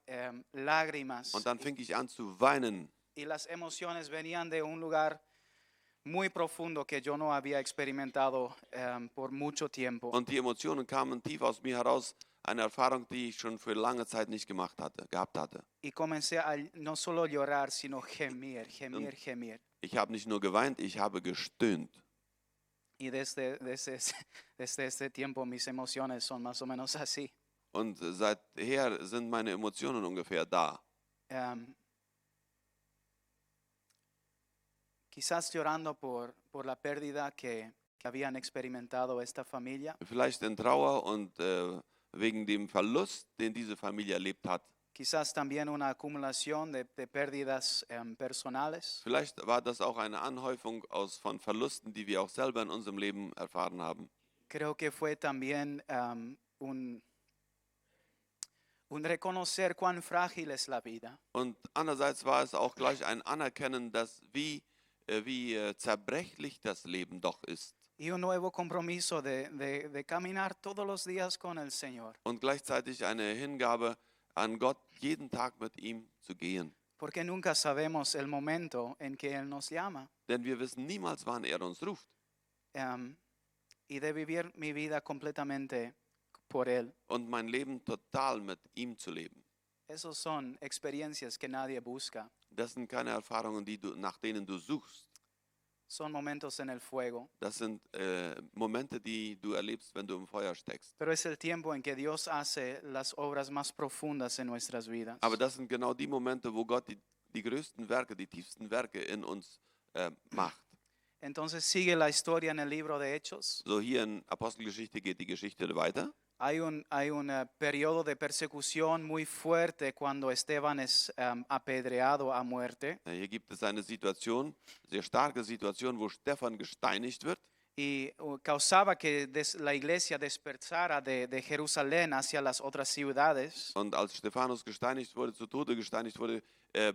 [SPEAKER 1] lágrimas.
[SPEAKER 2] Und dann fing ich an zu weinen.
[SPEAKER 1] Y las emociones venían de un lugar muy profundo que yo no había experimentado por mucho tiempo.
[SPEAKER 2] Und die Emotionen kamen tief aus mir heraus. Eine Erfahrung, die ich schon für lange Zeit nicht gehabt hatte.
[SPEAKER 1] Y comencé a no solo llorar, sino gemir, gemir, gemir.
[SPEAKER 2] Ich habe nicht nur geweint, ich habe gestöhnt.
[SPEAKER 1] Y desde ese tiempo mis emociones son más o menos así.
[SPEAKER 2] Und seither sind meine Emotionen ungefähr da.
[SPEAKER 1] quizás llorando por la pérdida que habían experimentado esta familia.
[SPEAKER 2] Vielleicht in Trauer und wegen dem Verlust, den diese Familie erlebt hat.
[SPEAKER 1] Quizás también una acumulación de pérdidas personales.
[SPEAKER 2] Vielleicht war das auch eine Anhäufung von Verlusten, die wir auch selber in unserem Leben erfahren haben.
[SPEAKER 1] Creo que fue también un reconocer cuán frágil es la vida.
[SPEAKER 2] Und andererseits war es auch gleich ein Anerkennen, dass wie zerbrechlich das Leben doch ist.
[SPEAKER 1] Y un nuevo compromiso de caminar todos los días con el Señor.
[SPEAKER 2] Und gleichzeitig eine Hingabe an Gott, jeden Tag mit ihm zu gehen.
[SPEAKER 1] Porque nunca sabemos el momento en que Él nos llama.
[SPEAKER 2] Denn wir wissen niemals, wann er uns ruft.
[SPEAKER 1] Y de vivir mi vida completamente por Él.
[SPEAKER 2] Und mein Leben total mit ihm zu leben.
[SPEAKER 1] Esas son experiencias que nadie busca.
[SPEAKER 2] Das sind keine Erfahrungen, nach denen du suchst.
[SPEAKER 1] Son momentos en el fuego.
[SPEAKER 2] Das sind Momente, die du erlebst, wenn du im Feuer steckst.
[SPEAKER 1] Pero es el tiempo en que Dios hace las obras más profundas en nuestras vidas.
[SPEAKER 2] Aber das sind genau die Momente, wo Gott die größten Werke, die tiefsten Werke in uns macht.
[SPEAKER 1] Entonces sigue la historia en el libro de Hechos.
[SPEAKER 2] So hier in Apostelgeschichte geht die Geschichte weiter.
[SPEAKER 1] Hay un periodo de persecución muy fuerte cuando Esteban es apedreado a muerte.
[SPEAKER 2] Hier gibt es eine Situation, sehr starke Situation, wo Stephan gesteinigt wird.
[SPEAKER 1] Y causaba que la iglesia dispersara de Jerusalén hacia las otras ciudades.
[SPEAKER 2] Und als Stephanus gesteinigt wurde, zu Tode gesteinigt wurde,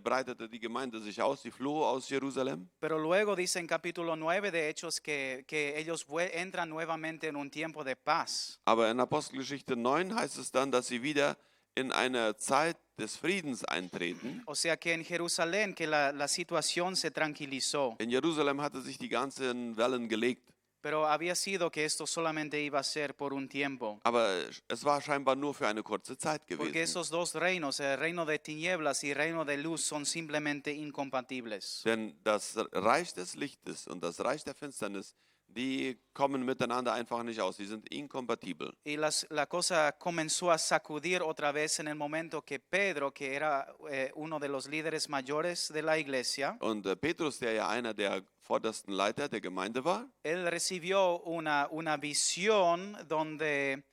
[SPEAKER 2] breitete die Gemeinde sich aus, sie floh aus Jerusalem.
[SPEAKER 1] Pero luego dice en capítulo 9 de Hechos que ellos entran nuevamente en un tiempo de paz.
[SPEAKER 2] Aber in Apostelgeschichte 9 heißt es dann, dass sie wieder in eine Zeit des Friedens eintreten.
[SPEAKER 1] O sea que en Jerusalén que la situación se tranquilizó.
[SPEAKER 2] In Jerusalem hatte sich die ganzen Wellen gelegt.
[SPEAKER 1] Pero había sido que esto solamente iba a ser por un tiempo.
[SPEAKER 2] Aber es war scheinbar nur für eine kurze Zeit
[SPEAKER 1] Porque
[SPEAKER 2] gewesen.
[SPEAKER 1] esos dos reinos, el reino de tinieblas y el reino de luz, son simplemente incompatibles.
[SPEAKER 2] Denn das Reich des Lichtes und das Reich der Finsternis, die kommen miteinander einfach nicht aus. Sie sind inkompatibel.
[SPEAKER 1] Y la cosa comenzó a sacudir otra vez en el momento que Pedro, que era uno de los líderes mayores de la iglesia,
[SPEAKER 2] Und Petrus, der ja einer der vordersten Leiter der Gemeinde war,
[SPEAKER 1] él recibió una visión donde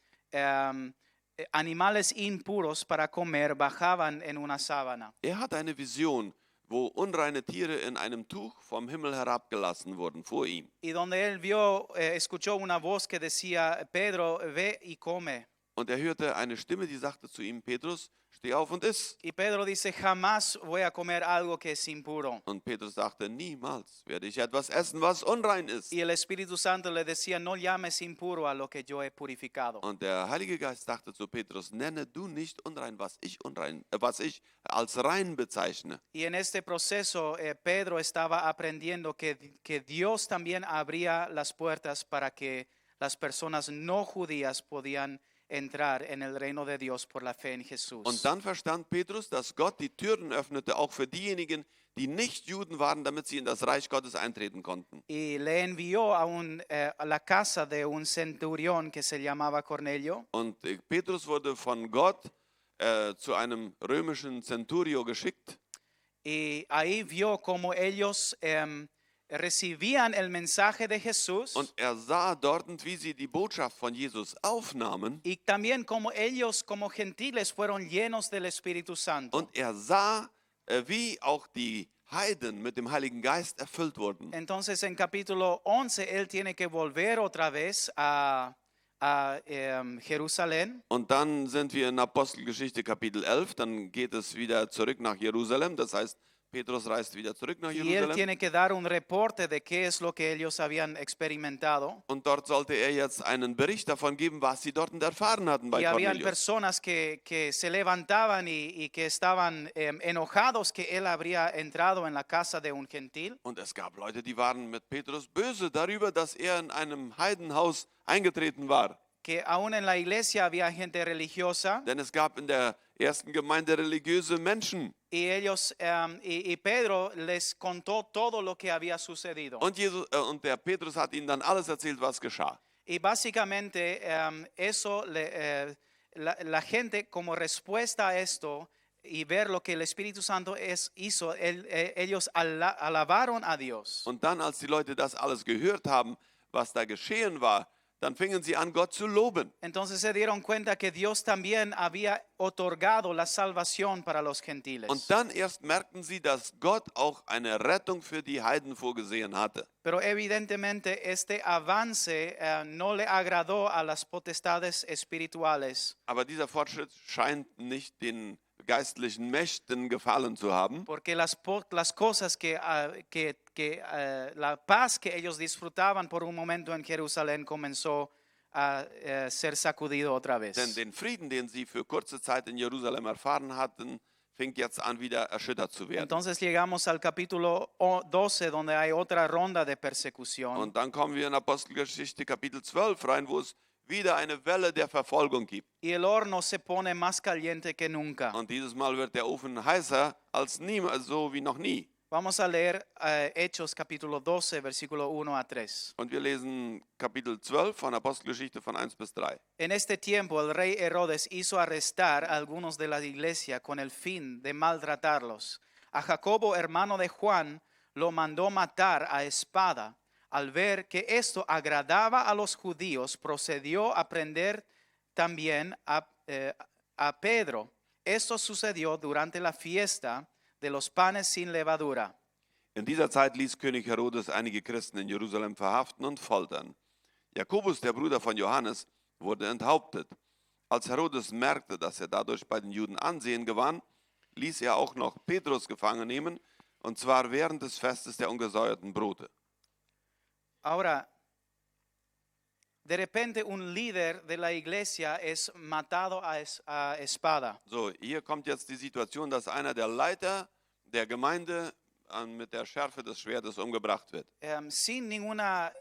[SPEAKER 1] animales impuros para comer bajaban en una sábana.
[SPEAKER 2] hatte eine Vision, wo unreine Tiere in einem Tuch vom Himmel herabgelassen wurden vor ihm.
[SPEAKER 1] Y donde él escuchó una voz que decía, Pedro, ve y come.
[SPEAKER 2] Und er hörte eine Stimme, die sagte zu ihm, Petrus, steh auf und iss.
[SPEAKER 1] Y Pedro dice, jamás voy a comer algo que es impuro.
[SPEAKER 2] Und Petrus sagte, niemals werde ich etwas essen, was unrein ist.
[SPEAKER 1] Y el Espíritu Santo le decía, no llames impuro a lo que yo he purificado.
[SPEAKER 2] Und der Heilige Geist sagte zu Petrus, nenne du nicht unrein, was ich als rein bezeichne.
[SPEAKER 1] Y en este proceso Pedro estaba aprendiendo que Dios también abría las puertas para que las personas no judías podían entrar en el reino de Dios por la fe en Jesús.
[SPEAKER 2] Und dann verstand Petrus, dass Gott die Türen öffnete, auch für diejenigen, die nicht Juden waren, damit sie in das Reich Gottes eintreten konnten.
[SPEAKER 1] Y le envió a la casa de un centurión que se llamaba Cornelio.
[SPEAKER 2] Und Petrus wurde von Gott zu einem römischen Centurio geschickt.
[SPEAKER 1] Y ahí vio cómo ellos recibían el mensaje de Jesús.
[SPEAKER 2] Und sah dort, wie sie die Botschaft von Jesus aufnahmen.
[SPEAKER 1] Y también como ellos como gentiles fueron llenos del Espíritu Santo.
[SPEAKER 2] Und sah, wie auch die Heiden mit dem Heiligen Geist erfüllt wurden.
[SPEAKER 1] Entonces en capítulo 11 él tiene que volver otra vez a Jerusalén.
[SPEAKER 2] Und dann sind wir in Apostelgeschichte Kapitel 11, dann geht es wieder zurück nach Jerusalem, das heißt, Petrus reist wieder zurück nach
[SPEAKER 1] Y él
[SPEAKER 2] Jerusalem.
[SPEAKER 1] tiene que dar un reporte de qué es lo que ellos habían experimentado.
[SPEAKER 2] Und dort sollte jetzt einen Bericht davon geben, was sie dort erfahren hatten bei
[SPEAKER 1] Y habían
[SPEAKER 2] Cornelius.
[SPEAKER 1] personas que se levantaban y que estaban enojados que él habría entrado en la casa de un gentil.
[SPEAKER 2] Und es gab Leute, die waren mit Petrus böse darüber, dass er in einem Heidenhaus eingetreten war.
[SPEAKER 1] Que aún en la iglesia había gente religiosa.
[SPEAKER 2] Denn es gab in der ersten Gemeinde religiöse Menschen.
[SPEAKER 1] Y ellos y Pedro les contó todo lo que había sucedido.
[SPEAKER 2] Und der Petrus hat ihnen dann alles erzählt, was geschah.
[SPEAKER 1] Y básicamente eso la gente como respuesta a esto y ver lo que el Espíritu Santo hizo, ellos alabaron a Dios.
[SPEAKER 2] Und dann, als die Leute das alles gehört haben, was da geschehen war, dann fingen sie an, Gott zu loben.
[SPEAKER 1] Entonces se dieron cuenta que Dios también había otorgado la salvación para los gentiles.
[SPEAKER 2] Und dann erst merkten sie, dass Gott auch eine Rettung für die Heiden vorgesehen hatte.
[SPEAKER 1] Pero evidentemente este avance no le agradó a las potestades espirituales,
[SPEAKER 2] Aber dieser Fortschritt scheint nicht den geistlichen Mächten gefallen zu haben.
[SPEAKER 1] porque las cosas la paz que ellos disfrutaban por un momento en Jerusalén comenzó a ser sacudido otra
[SPEAKER 2] Denn
[SPEAKER 1] vez.
[SPEAKER 2] den Frieden, den sie für kurze Zeit in Jerusalem erfahren hatten, fing jetzt an, wieder erschüttert zu werden.
[SPEAKER 1] Entonces llegamos al capítulo 12, donde hay otra ronda de persecución.
[SPEAKER 2] Und dann kommen wir in Apostelgeschichte Kapitel 12 rein, wo es wieder eine Welle der Verfolgung gibt.
[SPEAKER 1] Y el horno se pone más caliente que nunca.
[SPEAKER 2] Und dieses Mal wird der Ofen heißer als nie, so wie noch nie.
[SPEAKER 1] Vamos a leer Hechos capítulo 12, versículo 1 a 3.
[SPEAKER 2] Und wir lesen Kapitel 12 von Apostelgeschichte von 1 bis 3.
[SPEAKER 1] En este tiempo el rey Herodes hizo arrestar a algunos de la iglesia con el fin de maltratarlos. A Jacobo, hermano de Juan, lo mandó matar a espada. Al ver que esto agradaba a los judíos, procedió a prender también a Pedro. Esto sucedió durante la fiesta de los panes sin levadura.
[SPEAKER 2] In dieser Zeit ließ König Herodes einige Christen in Jerusalem verhaften und foltern. Jakobus, der Bruder von Johannes, wurde enthauptet. Als Herodes merkte, dass er dadurch bei den Juden Ansehen gewann, ließ er auch noch Petrus gefangen nehmen, und zwar während des Festes der ungesäuerten Brote.
[SPEAKER 1] Ahora, de repente un líder de la iglesia es matado a espada.
[SPEAKER 2] So, hier kommt jetzt die Situation, dass einer der Leiter der Gemeinde mit der Schärfe des Schwertes umgebracht wird.
[SPEAKER 1] Sin ninguna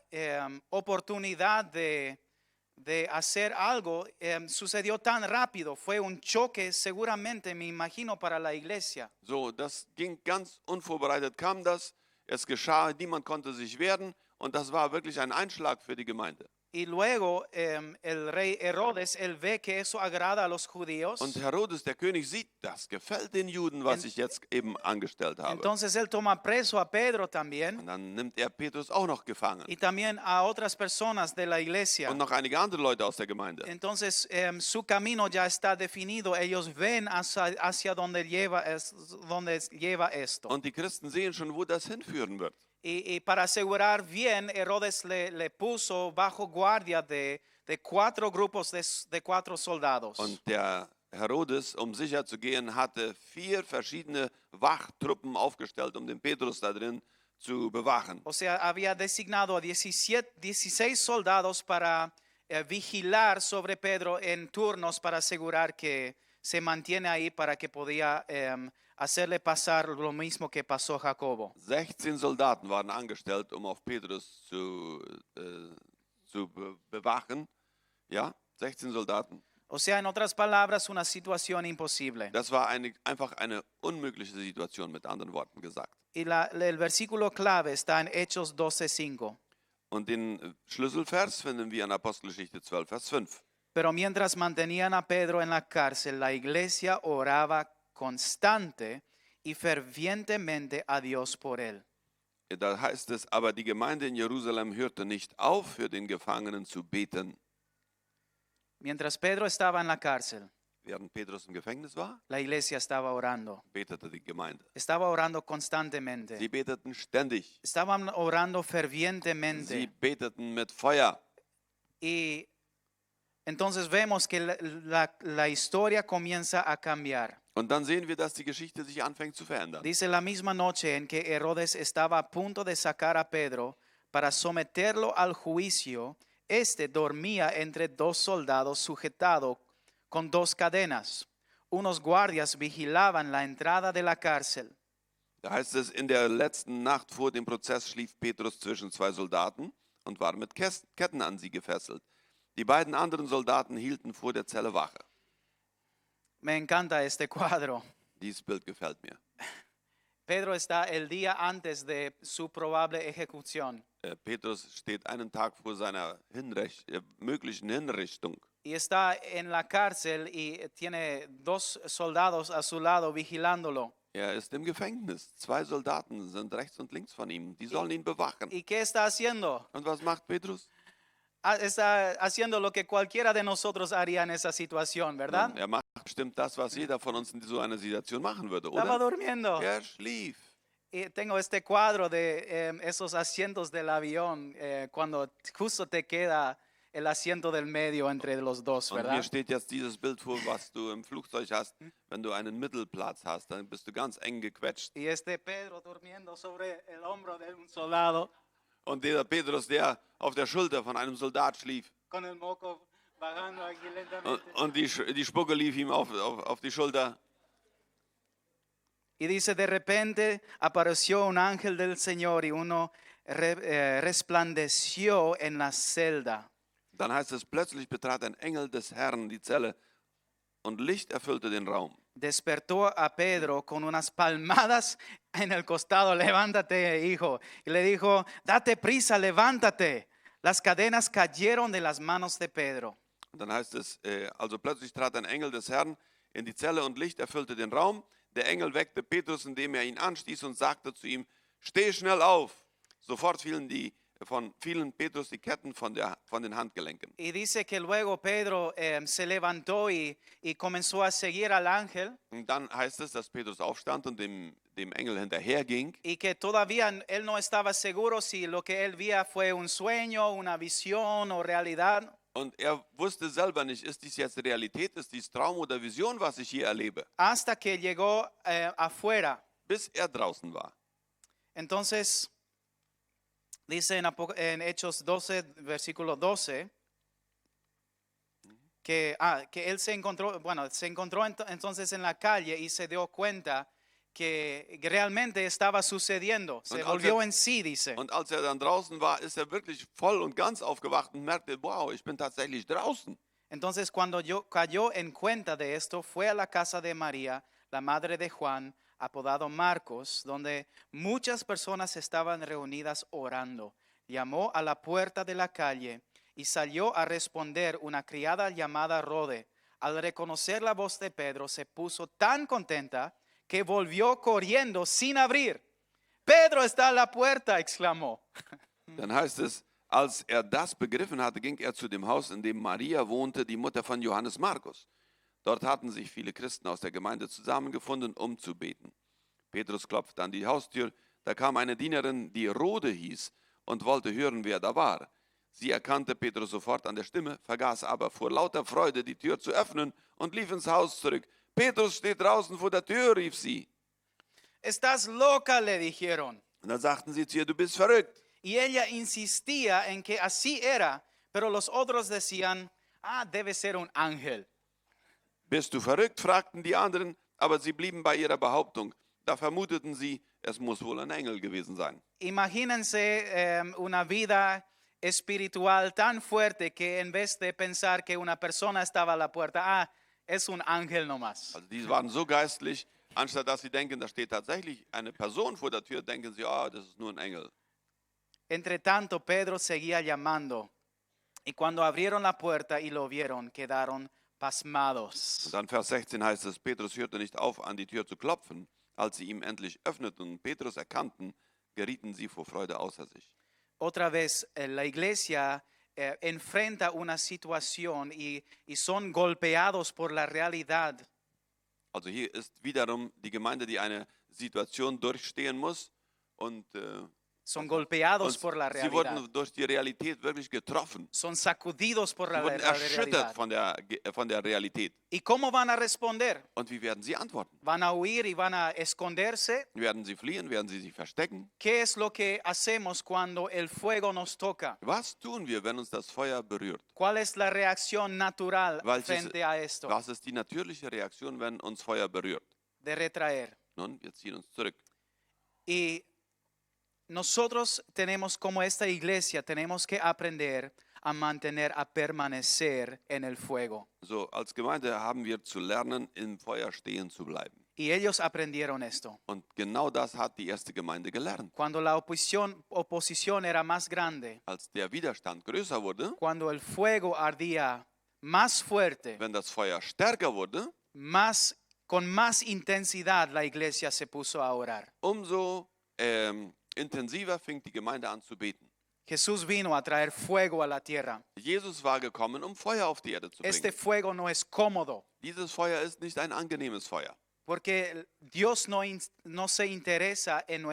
[SPEAKER 1] oportunidad de hacer algo, sucedió tan rápido. Fue un choque seguramente, me imagino, para la iglesia.
[SPEAKER 2] So, das ging ganz unvorbereitet, kam das, es geschah, niemand konnte sich wehren und das war wirklich ein Einschlag für die Gemeinde.
[SPEAKER 1] Y luego el rey Herodes, él ve que eso agrada a los judíos.
[SPEAKER 2] Und Herodes, der König, sieht, das gefällt den Juden, was ich jetzt eben angestellt habe.
[SPEAKER 1] Entonces él toma preso a Pedro también
[SPEAKER 2] Und dann nimmt er Petrus auch noch gefangen.
[SPEAKER 1] y también a otras personas de la iglesia.
[SPEAKER 2] Und noch einige andere Leute aus der Gemeinde.
[SPEAKER 1] Entonces su camino ya está definido. Ellos ven hacia donde lleva esto.
[SPEAKER 2] Und die Christen sehen schon, wo das hinführen wird.
[SPEAKER 1] Y para asegurar bien, Herodes le puso bajo guardia de 4 grupos de 4 soldados.
[SPEAKER 2] Und der Herodes, um sicher zu gehen, hatte 4 verschiedene Wachtruppen aufgestellt, um den Petrus da drin zu bewachen.
[SPEAKER 1] O sea, había designado a 16 soldados para vigilar sobre Pedro en turnos para asegurar que se mantiene ahí para que podía hacerle pasar lo mismo que pasó Jacobo.
[SPEAKER 2] 16 Soldaten waren angestellt, um auf Petrus zu bewachen. Ja, 16 Soldaten.
[SPEAKER 1] O sea, en otras palabras, una situación imposible.
[SPEAKER 2] Das war einfach eine unmögliche Situation, mit anderen Worten gesagt.
[SPEAKER 1] Y el versículo clave está en Hechos 12:5.
[SPEAKER 2] Und den Schlüsselvers finden wir in Apostelgeschichte 12, Vers 5.
[SPEAKER 1] Pero mientras mantenían a Pedro en la cárcel, la iglesia oraba constante y fervientemente a Dios por él.
[SPEAKER 2] Da heißt es, aber die Gemeinde in Jerusalem hörte nicht auf, für den Gefangenen zu beten.
[SPEAKER 1] Mientras Pedro estaba en la cárcel,
[SPEAKER 2] Während Petrus im Gefängnis war,
[SPEAKER 1] la iglesia estaba orando.
[SPEAKER 2] betete die Gemeinde.
[SPEAKER 1] Estaba orando constantemente.
[SPEAKER 2] Sie beteten ständig.
[SPEAKER 1] Estaban orando
[SPEAKER 2] Sie
[SPEAKER 1] fervientemente.
[SPEAKER 2] beteten mit Feuer.
[SPEAKER 1] Y entonces vemos que la historia comienza a cambiar.
[SPEAKER 2] Und dann sehen wir, dass die Geschichte sich anfängt zu verändern.
[SPEAKER 1] Dice la misma noche en que Herodes estaba a punto de sacar a Pedro para someterlo al juicio, este dormía entre 2 soldados sujetado con 2 cadenas. Unos guardias vigilaban la entrada de la cárcel.
[SPEAKER 2] Da heißt es, in der letzten Nacht vor dem Prozess schlief Petrus zwischen 2 Soldaten und war mit Ketten an sie gefesselt. Die beiden anderen Soldaten hielten vor der Zelle Wache.
[SPEAKER 1] Me encanta este cuadro.
[SPEAKER 2] Dieses Bild gefällt mir.
[SPEAKER 1] Pedro está el día antes de su probable ejecución.
[SPEAKER 2] Petrus steht einen Tag vor seiner möglichen Hinrichtung.
[SPEAKER 1] y está en la cárcel y tiene 2 soldados a su lado vigilándolo.
[SPEAKER 2] Er ist im Gefängnis. 2 Soldaten sind rechts und links von ihm. Die sollen ihn bewachen.
[SPEAKER 1] ¿Y qué está haciendo?
[SPEAKER 2] Und was macht Petrus?
[SPEAKER 1] Está haciendo lo que cualquiera de nosotros haría en esa situación, ¿verdad?
[SPEAKER 2] Nun, er macht bestimmt das, was jeder von uns in so einer Situation machen würde,
[SPEAKER 1] Estaba
[SPEAKER 2] oder?
[SPEAKER 1] durmiendo.
[SPEAKER 2] Er schlief.
[SPEAKER 1] Y tengo este cuadro de esos asientos del avión cuando justo te queda el asiento del medio entre los dos,
[SPEAKER 2] Und hier
[SPEAKER 1] ¿verdad?
[SPEAKER 2] steht jetzt dieses Bild vor, was du im Flugzeug hast. Wenn du einen Mittelplatz hast, dann bist du ganz eng gequetscht.
[SPEAKER 1] Y este Pedro durmiendo sobre el hombro de un soldado
[SPEAKER 2] Und dieser Petrus, der auf der Schulter von einem Soldat schlief.
[SPEAKER 1] con el moco bajando aquí lentamente.
[SPEAKER 2] Und die Spucke lief ihm auf die Schulter.
[SPEAKER 1] Y dice, de repente apareció un ángel del Señor y uno resplandeció en la celda.
[SPEAKER 2] Dann heißt es, plötzlich betrat ein Engel des Herrn die Zelle und Licht erfüllte den Raum.
[SPEAKER 1] Despertó a Pedro con unas palmadas en el costado. Levántate, hijo. Y le dijo, date prisa, levántate. Las cadenas cayeron de las manos de Pedro.
[SPEAKER 2] Und dann heißt es, also plötzlich trat ein Engel des Herrn in die Zelle und Licht erfüllte den Raum. Der Engel weckte Petrus, indem er ihn anstieß und sagte zu ihm, steh schnell auf. Sofort fielen Petrus die Ketten von den Handgelenken.
[SPEAKER 1] Y dice que luego Pedro se levantó y comenzó a seguir al ángel.
[SPEAKER 2] Und dann heißt es, dass Petrus aufstand und dem Engel hinterherging.
[SPEAKER 1] Y que todavía él no estaba seguro si lo que él veía fue un sueño, una visión o realidad.
[SPEAKER 2] Und er wusste selber nicht, ist dies jetzt Realität, ist dies Traum oder Vision, was ich hier erlebe,
[SPEAKER 1] Hasta que llegó afuera.
[SPEAKER 2] bis er draußen war.
[SPEAKER 1] Entonces, dice en Hechos 12, versículo 12, que él se encontró entonces en la calle y se dio cuenta que realmente estaba sucediendo. Se
[SPEAKER 2] Und
[SPEAKER 1] volvió en sí, dice.
[SPEAKER 2] Und als er dann draußen war, ist er wirklich voll und ganz aufgewacht und merkte, wow, ich bin tatsächlich draußen.
[SPEAKER 1] Entonces, cuando cayó en cuenta de esto, fue a la casa de María, la madre de Juan, apodado Marcos, donde muchas personas estaban reunidas orando. Llamó a la puerta de la calle y salió a responder una criada llamada Rode. Al reconocer la voz de Pedro, se puso tan contenta que volvió corriendo sin abrir. Pedro está a la puerta, exclamó.
[SPEAKER 2] Dann heißt es, als er das begriffen hatte, ging er zu dem Haus, in dem Maria wohnte, die Mutter von Johannes Markus. Dort hatten sich viele Christen aus der Gemeinde zusammengefunden, um zu beten. Petrus klopfte an die Haustür. Da kam eine Dienerin, die Rode hieß, und wollte hören, wer da war. Sie erkannte Petrus sofort an der Stimme, vergaß aber vor lauter Freude, die Tür zu öffnen und lief ins Haus zurück. Petrus steht draußen vor der Tür, rief sie.
[SPEAKER 1] Estás loca, le dijeron.
[SPEAKER 2] Und dann sagten sie zu ihr, du bist verrückt.
[SPEAKER 1] Y ella insistía en que así era, pero los otros decían, debe ser un ángel.
[SPEAKER 2] Bist du verrückt? Fragten die anderen, aber sie blieben bei ihrer Behauptung. Da vermuteten sie, es muss wohl ein Engel gewesen sein.
[SPEAKER 1] Imagínense una vida espiritual tan fuerte que en vez de pensar que una persona estaba a la puerta, es un ángel nomás.
[SPEAKER 2] Also die waren so geistlich, anstatt dass sie denken, da steht tatsächlich eine Person vor der Tür, denken sie, das ist nur ein Engel.
[SPEAKER 1] Entre tanto, Pedro seguía llamando, y cuando abrieron la puerta y lo vieron, quedaron pasmados.
[SPEAKER 2] Und dann Vers 16 heißt es, Petrus hörte nicht auf, an die Tür zu klopfen. Als sie ihm endlich öffneten und Petrus erkannten, gerieten sie vor Freude außer sich.
[SPEAKER 1] Otra vez, la iglesia enfrenta una situación y son golpeados por la realidad.
[SPEAKER 2] Also hier ist wiederum die Gemeinde, die eine Situation durchstehen muss und
[SPEAKER 1] Son golpeados por la
[SPEAKER 2] sie
[SPEAKER 1] realidad.
[SPEAKER 2] wurden durch die Realität wirklich getroffen.
[SPEAKER 1] Son sacudidos por
[SPEAKER 2] Sie
[SPEAKER 1] la
[SPEAKER 2] wurden erschüttert
[SPEAKER 1] realidad.
[SPEAKER 2] von der Realität.
[SPEAKER 1] ¿Y cómo van a responder?
[SPEAKER 2] Und wie werden sie antworten?
[SPEAKER 1] ¿Van a huir y van a esconderse?
[SPEAKER 2] Werden sie fliehen? Werden sie sich verstecken?
[SPEAKER 1] ¿Qué es lo que hacemos cuando el fuego nos toca?
[SPEAKER 2] Was tun wir, wenn uns das Feuer berührt?
[SPEAKER 1] ¿Cuál es la reacción natural
[SPEAKER 2] Welches-
[SPEAKER 1] frente a esto?
[SPEAKER 2] Was ist die natürliche Reaktion, wenn uns Feuer berührt?
[SPEAKER 1] De retraer.
[SPEAKER 2] Nun, wir ziehen uns zurück.
[SPEAKER 1] Y nosotros tenemos, como esta iglesia, tenemos que aprender a mantener, a permanecer en el fuego.
[SPEAKER 2] So, als Gemeinde haben wir zu lernen, im Feuer stehen zu bleiben.
[SPEAKER 1] Y ellos aprendieron esto.
[SPEAKER 2] Und genau das hat die erste Gemeinde gelernt.
[SPEAKER 1] Cuando la oposición era más grande,
[SPEAKER 2] Als der Widerstand größer wurde,
[SPEAKER 1] cuando el fuego ardía más fuerte,
[SPEAKER 2] wenn das Feuer stärker wurde,
[SPEAKER 1] con más intensidad la iglesia se puso a orar.
[SPEAKER 2] umso intensiver fing die Gemeinde an zu beten.
[SPEAKER 1] Jesús vino a traer fuego a la tierra.
[SPEAKER 2] Jesus war gekommen, um Feuer auf die Erde zu
[SPEAKER 1] Este
[SPEAKER 2] bringen.
[SPEAKER 1] fuego no es cómodo,
[SPEAKER 2] Dieses Feuer ist nicht ein angenehmes Feuer.
[SPEAKER 1] porque Dios no se interesa en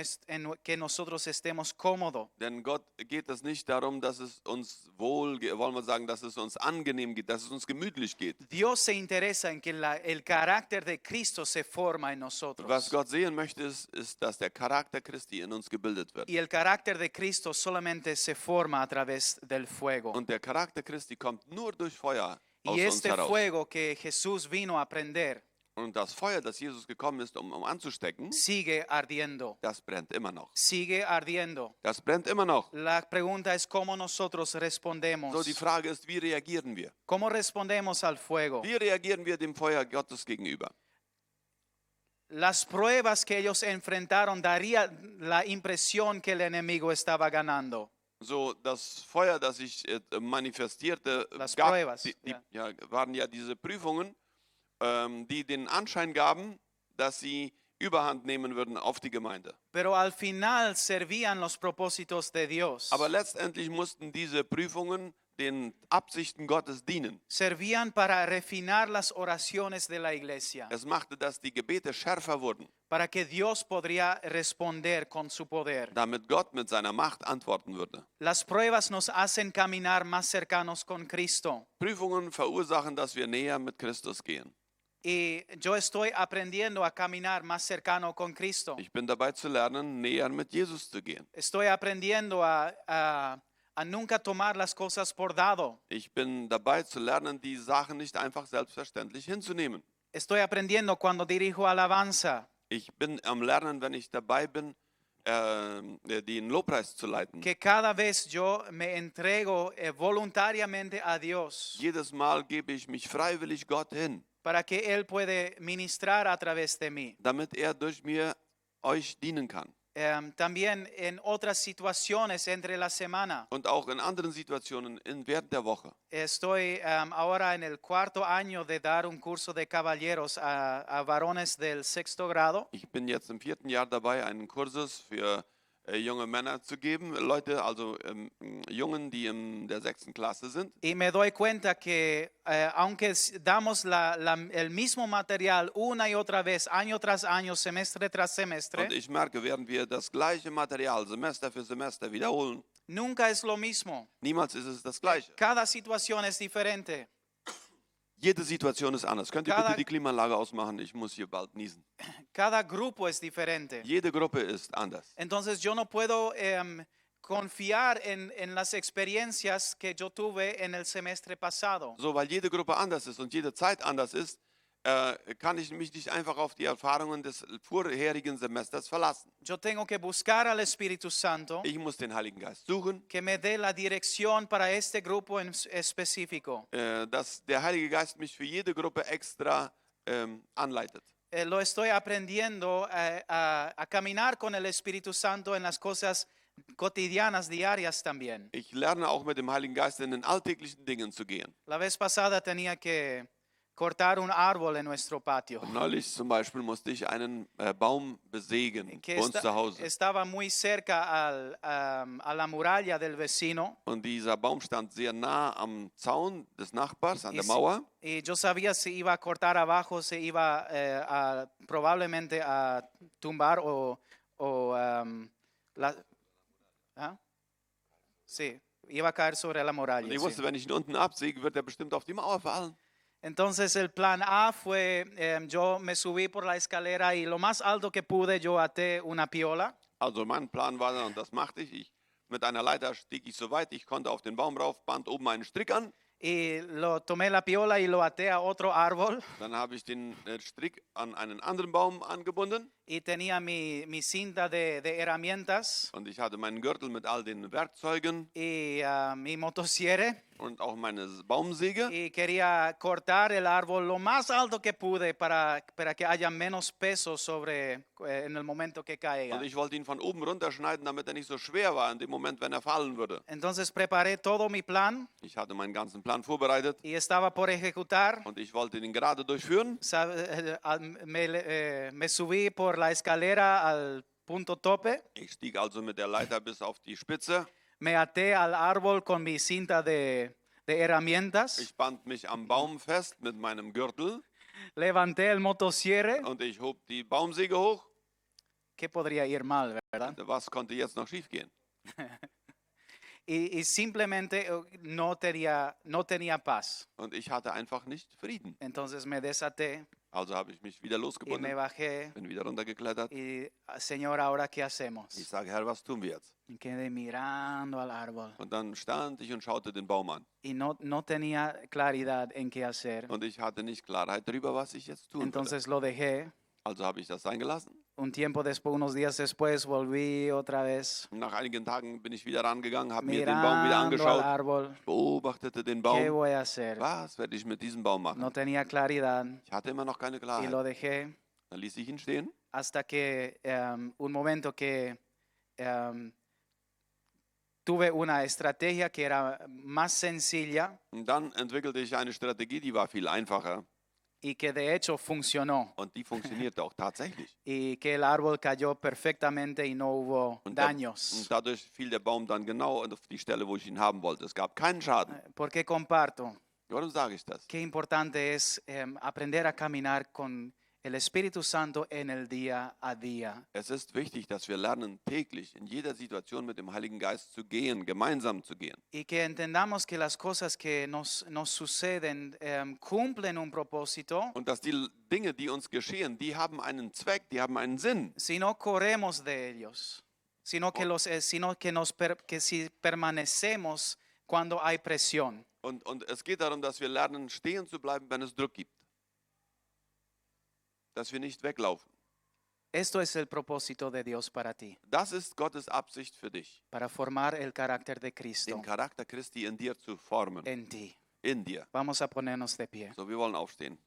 [SPEAKER 1] que nosotros estemos cómodos.
[SPEAKER 2] Denn Gott geht es nicht darum, dass es uns wollen wir sagen, dass es uns angenehm geht, dass es uns gemütlich geht.
[SPEAKER 1] Dios se interesa en que el carácter de Cristo se forma en nosotros.
[SPEAKER 2] Was Gott sehen möchte, ist, dass der Charakter Christi in uns gebildet wird.
[SPEAKER 1] Y el carácter de Cristo solamente se forma a través del fuego.
[SPEAKER 2] Und der Charakter Christi kommt nur durch Feuer aus
[SPEAKER 1] Y
[SPEAKER 2] uns
[SPEAKER 1] este
[SPEAKER 2] heraus.
[SPEAKER 1] fuego que Jesús vino a prender
[SPEAKER 2] Und das Feuer, das Jesus gekommen ist, um anzustecken,
[SPEAKER 1] sigue ardiendo.
[SPEAKER 2] das brennt immer noch.
[SPEAKER 1] Sigue ardiendo.
[SPEAKER 2] Das brennt immer noch.
[SPEAKER 1] La pregunta es cómo nosotros respondemos.
[SPEAKER 2] So, die Frage ist, wie reagieren wir?
[SPEAKER 1] ¿Cómo respondemos al fuego?
[SPEAKER 2] Wie reagieren wir dem Feuer Gottes gegenüber?
[SPEAKER 1] Las pruebas que ellos enfrentaron daría la impresión que el enemigo estaba ganando.
[SPEAKER 2] So, das Feuer, das sich manifestierte,
[SPEAKER 1] Las pruebas,
[SPEAKER 2] waren ja diese Prüfungen, die den Anschein gaben, dass sie Überhand nehmen würden auf die Gemeinde.
[SPEAKER 1] Pero al final servían los propósitos de Dios.
[SPEAKER 2] Aber letztendlich mussten diese Prüfungen den Absichten Gottes dienen.
[SPEAKER 1] Servían para refinar las oraciones de la iglesia,
[SPEAKER 2] Es machte, dass die Gebete schärfer wurden,
[SPEAKER 1] para que Dios podría responder con su poder.
[SPEAKER 2] damit Gott mit seiner Macht antworten würde.
[SPEAKER 1] Las pruebas nos hacen caminar más cercanos con Cristo.
[SPEAKER 2] Prüfungen verursachen, dass wir näher mit Christus gehen.
[SPEAKER 1] Y yo estoy aprendiendo a caminar más cercano con Cristo.
[SPEAKER 2] Ich bin dabei zu lernen, näher mit Jesus zu gehen.
[SPEAKER 1] Estoy aprendiendo a nunca tomar las cosas por dado.
[SPEAKER 2] Ich bin dabei zu lernen, die Sachen nicht einfach selbstverständlich hinzunehmen.
[SPEAKER 1] Estoy aprendiendo cuando dirijo alabanza,
[SPEAKER 2] Ich bin am Lernen, wenn ich dabei bin, den Lobpreis zu leiten.
[SPEAKER 1] que cada vez yo me entrego voluntariamente a Dios
[SPEAKER 2] Jedes Mal gebe ich mich freiwillig Gott hin,
[SPEAKER 1] para que Él puede ministrar a través de mí.
[SPEAKER 2] damit er durch mir euch dienen kann.
[SPEAKER 1] También en otras situaciones entre la semana.
[SPEAKER 2] Und auch in anderen Situationen während der Woche.
[SPEAKER 1] Estoy ahora en el 4º año de dar un curso de caballeros a varones del 6º grado.
[SPEAKER 2] Ich bin jetzt im 4. Jahr dabei, einen Kursus für junge Männer zu geben. Leute, also Jungen, die in der 6. Klasse sind.
[SPEAKER 1] Y me doy cuenta que aunque damos el mismo material una y otra vez, año tras año, semestre tras semestre,
[SPEAKER 2] Und ich merke, während wir das gleiche Material Semester für Semester wiederholen,
[SPEAKER 1] nunca es lo mismo.
[SPEAKER 2] niemals ist es das Gleiche.
[SPEAKER 1] Cada situación es diferente.
[SPEAKER 2] Jede Situation ist anders. Könnt ihr
[SPEAKER 1] Cada-
[SPEAKER 2] bitte die Klimaanlage ausmachen? Ich muss hier bald niesen.
[SPEAKER 1] Cada grupo es diferente.
[SPEAKER 2] Jede Gruppe ist anders.
[SPEAKER 1] Entonces yo no puedo confiar en las experiencias que yo tuve en el semestre pasado.
[SPEAKER 2] So, weil jede Gruppe anders ist und jede Zeit anders ist, kann ich mich nicht einfach auf die Erfahrungen des vorherigen Semesters verlassen.
[SPEAKER 1] Yo tengo que buscar al Espíritu Santo
[SPEAKER 2] Ich muss den Heiligen Geist suchen,
[SPEAKER 1] que me dé la dirección para este grupo en específico.
[SPEAKER 2] dass der Heilige Geist mich für jede Gruppe extra anleitet.
[SPEAKER 1] Lo estoy aprendiendo a caminar con el Espíritu Santo en las cosas cotidianas, diarias también.
[SPEAKER 2] Ich lerne auch mit dem Heiligen Geist in den alltäglichen Dingen zu gehen.
[SPEAKER 1] La vez pasada tenía que cortar un árbol en nuestro patio.
[SPEAKER 2] Neulich zum Beispiel musste ich einen Baum besägen
[SPEAKER 1] Que
[SPEAKER 2] bei uns zu Hause.
[SPEAKER 1] estaba muy cerca a la muralla del vecino.
[SPEAKER 2] Und dieser Baum stand sehr nah am Zaun des Nachbars, an
[SPEAKER 1] Y
[SPEAKER 2] der
[SPEAKER 1] si-
[SPEAKER 2] Mauer.
[SPEAKER 1] Y yo sabía si iba a cortar abajo, se iba probablemente a tumbar ¿ah? Sí, iba a caer sobre la muralla.
[SPEAKER 2] Und ich
[SPEAKER 1] sí.
[SPEAKER 2] wusste, wenn ich ihn unten absäge, wird er bestimmt auf die Mauer fallen.
[SPEAKER 1] Entonces el plan A fue, yo me subí por la escalera y lo más alto que pude yo até una piola.
[SPEAKER 2] Also mein Plan war dann, und das machte ich, mit einer Leiter stieg ich so weit ich konnte auf den Baum rauf, band oben einen Strick an.
[SPEAKER 1] Y tomé la piola y lo até a otro árbol.
[SPEAKER 2] Dann habe ich den Strick an einen anderen Baum angebunden.
[SPEAKER 1] Y tenía mi cinta de herramientas
[SPEAKER 2] Und ich hatte meinen Gürtel mit all den Werkzeugen
[SPEAKER 1] y mi motosierra.
[SPEAKER 2] und auch meine Baumsäge.
[SPEAKER 1] y quería cortar el árbol lo más alto que pude para que haya menos peso sobre en el momento que caiga.
[SPEAKER 2] Und ich wollte ihn von oben runterschneiden, damit er nicht so schwer war in dem Moment, wenn er fallen würde.
[SPEAKER 1] Entonces preparé todo mi plan
[SPEAKER 2] Ich hatte meinen ganzen Plan vorbereitet
[SPEAKER 1] y estaba por ejecutar.
[SPEAKER 2] und ich wollte ihn gerade durchführen.
[SPEAKER 1] Me subí por la escalera al punto tope,
[SPEAKER 2] Ich stieg also mit der Leiter bis auf die Spitze.
[SPEAKER 1] me até al árbol con mi cinta de herramientas,
[SPEAKER 2] Ich band mich am Baum fest mit meinem Gürtel
[SPEAKER 1] levanté el motosierre.
[SPEAKER 2] und ich hob die Baumsäge hoch.
[SPEAKER 1] ¿Qué podría ir mal, verdad?
[SPEAKER 2] Was konnte jetzt noch schiefgehen?
[SPEAKER 1] Y simplemente no tenía paz.
[SPEAKER 2] Und ich hatte einfach nicht Frieden.
[SPEAKER 1] Entonces me desaté
[SPEAKER 2] Also habe ich mich wieder
[SPEAKER 1] y me
[SPEAKER 2] losgebunden,
[SPEAKER 1] bajé
[SPEAKER 2] bin wieder runtergeklettert.
[SPEAKER 1] y, Señor, ¿ahora qué
[SPEAKER 2] Ich
[SPEAKER 1] hacemos?
[SPEAKER 2] sage, Herr, was tun wir jetzt?
[SPEAKER 1] Y quedé mirando al árbol
[SPEAKER 2] Und dann stand ich und schaute den Baum an.
[SPEAKER 1] y no tenía claridad en qué hacer.
[SPEAKER 2] Und ich hatte nicht Klarheit darüber, was ich jetzt tun würde.
[SPEAKER 1] Entonces lo dejé.
[SPEAKER 2] Also habe ich das sein gelassen.
[SPEAKER 1] Un tiempo después, unos días después, volví otra vez
[SPEAKER 2] Und nach einigen Tagen bin ich wieder rangegangen, habe mir den Baum wieder
[SPEAKER 1] mirando al
[SPEAKER 2] angeschaut,
[SPEAKER 1] árbol.
[SPEAKER 2] beobachtete den
[SPEAKER 1] ¿Qué
[SPEAKER 2] Baum.
[SPEAKER 1] voy a hacer?
[SPEAKER 2] Was werde ich mit diesem Baum machen?
[SPEAKER 1] No tenía claridad
[SPEAKER 2] Ich hatte immer noch keine
[SPEAKER 1] y
[SPEAKER 2] Klarheit.
[SPEAKER 1] lo dejé
[SPEAKER 2] Dann ließ ich ihn stehen.
[SPEAKER 1] hasta que un momento que tuve una estrategia que era más sencilla
[SPEAKER 2] Und dann entwickelte ich eine Strategie, die war viel einfacher.
[SPEAKER 1] y que de hecho funcionó
[SPEAKER 2] Und die funktionierte auch tatsächlich.
[SPEAKER 1] y que el árbol cayó perfectamente y no hubo
[SPEAKER 2] Und
[SPEAKER 1] daños.
[SPEAKER 2] dadurch fiel der Baum dann genau auf die Stelle, wo ich ihn haben wollte. Es gab keinen Schaden.
[SPEAKER 1] Porque comparto,
[SPEAKER 2] Warum sage ich das?
[SPEAKER 1] qué importante es aprender a caminar con el Espíritu Santo en el día a día.
[SPEAKER 2] Es ist wichtig, dass wir lernen, täglich in jeder Situation mit dem Heiligen Geist zu gehen, gemeinsam zu gehen.
[SPEAKER 1] Y que entendamos que las cosas que nos suceden cumplen un propósito.
[SPEAKER 2] Und dass die Dinge, die uns geschehen, die haben einen Zweck, die haben einen Sinn.
[SPEAKER 1] Si no corremos de ellos, sino que que si permanecemos cuando hay presión.
[SPEAKER 2] Und es geht darum, dass wir lernen, stehen zu bleiben, wenn es Druck gibt. Dass wir nicht weglaufen.
[SPEAKER 1] Esto es el propósito de Dios para ti,
[SPEAKER 2] Das ist Gottes Absicht für dich,
[SPEAKER 1] para formar el carácter de Cristo
[SPEAKER 2] den Charakter Christi in dir zu formen.
[SPEAKER 1] en ti.
[SPEAKER 2] In dir.
[SPEAKER 1] Vamos a ponernos de pie.
[SPEAKER 2] So, wir wollen aufstehen.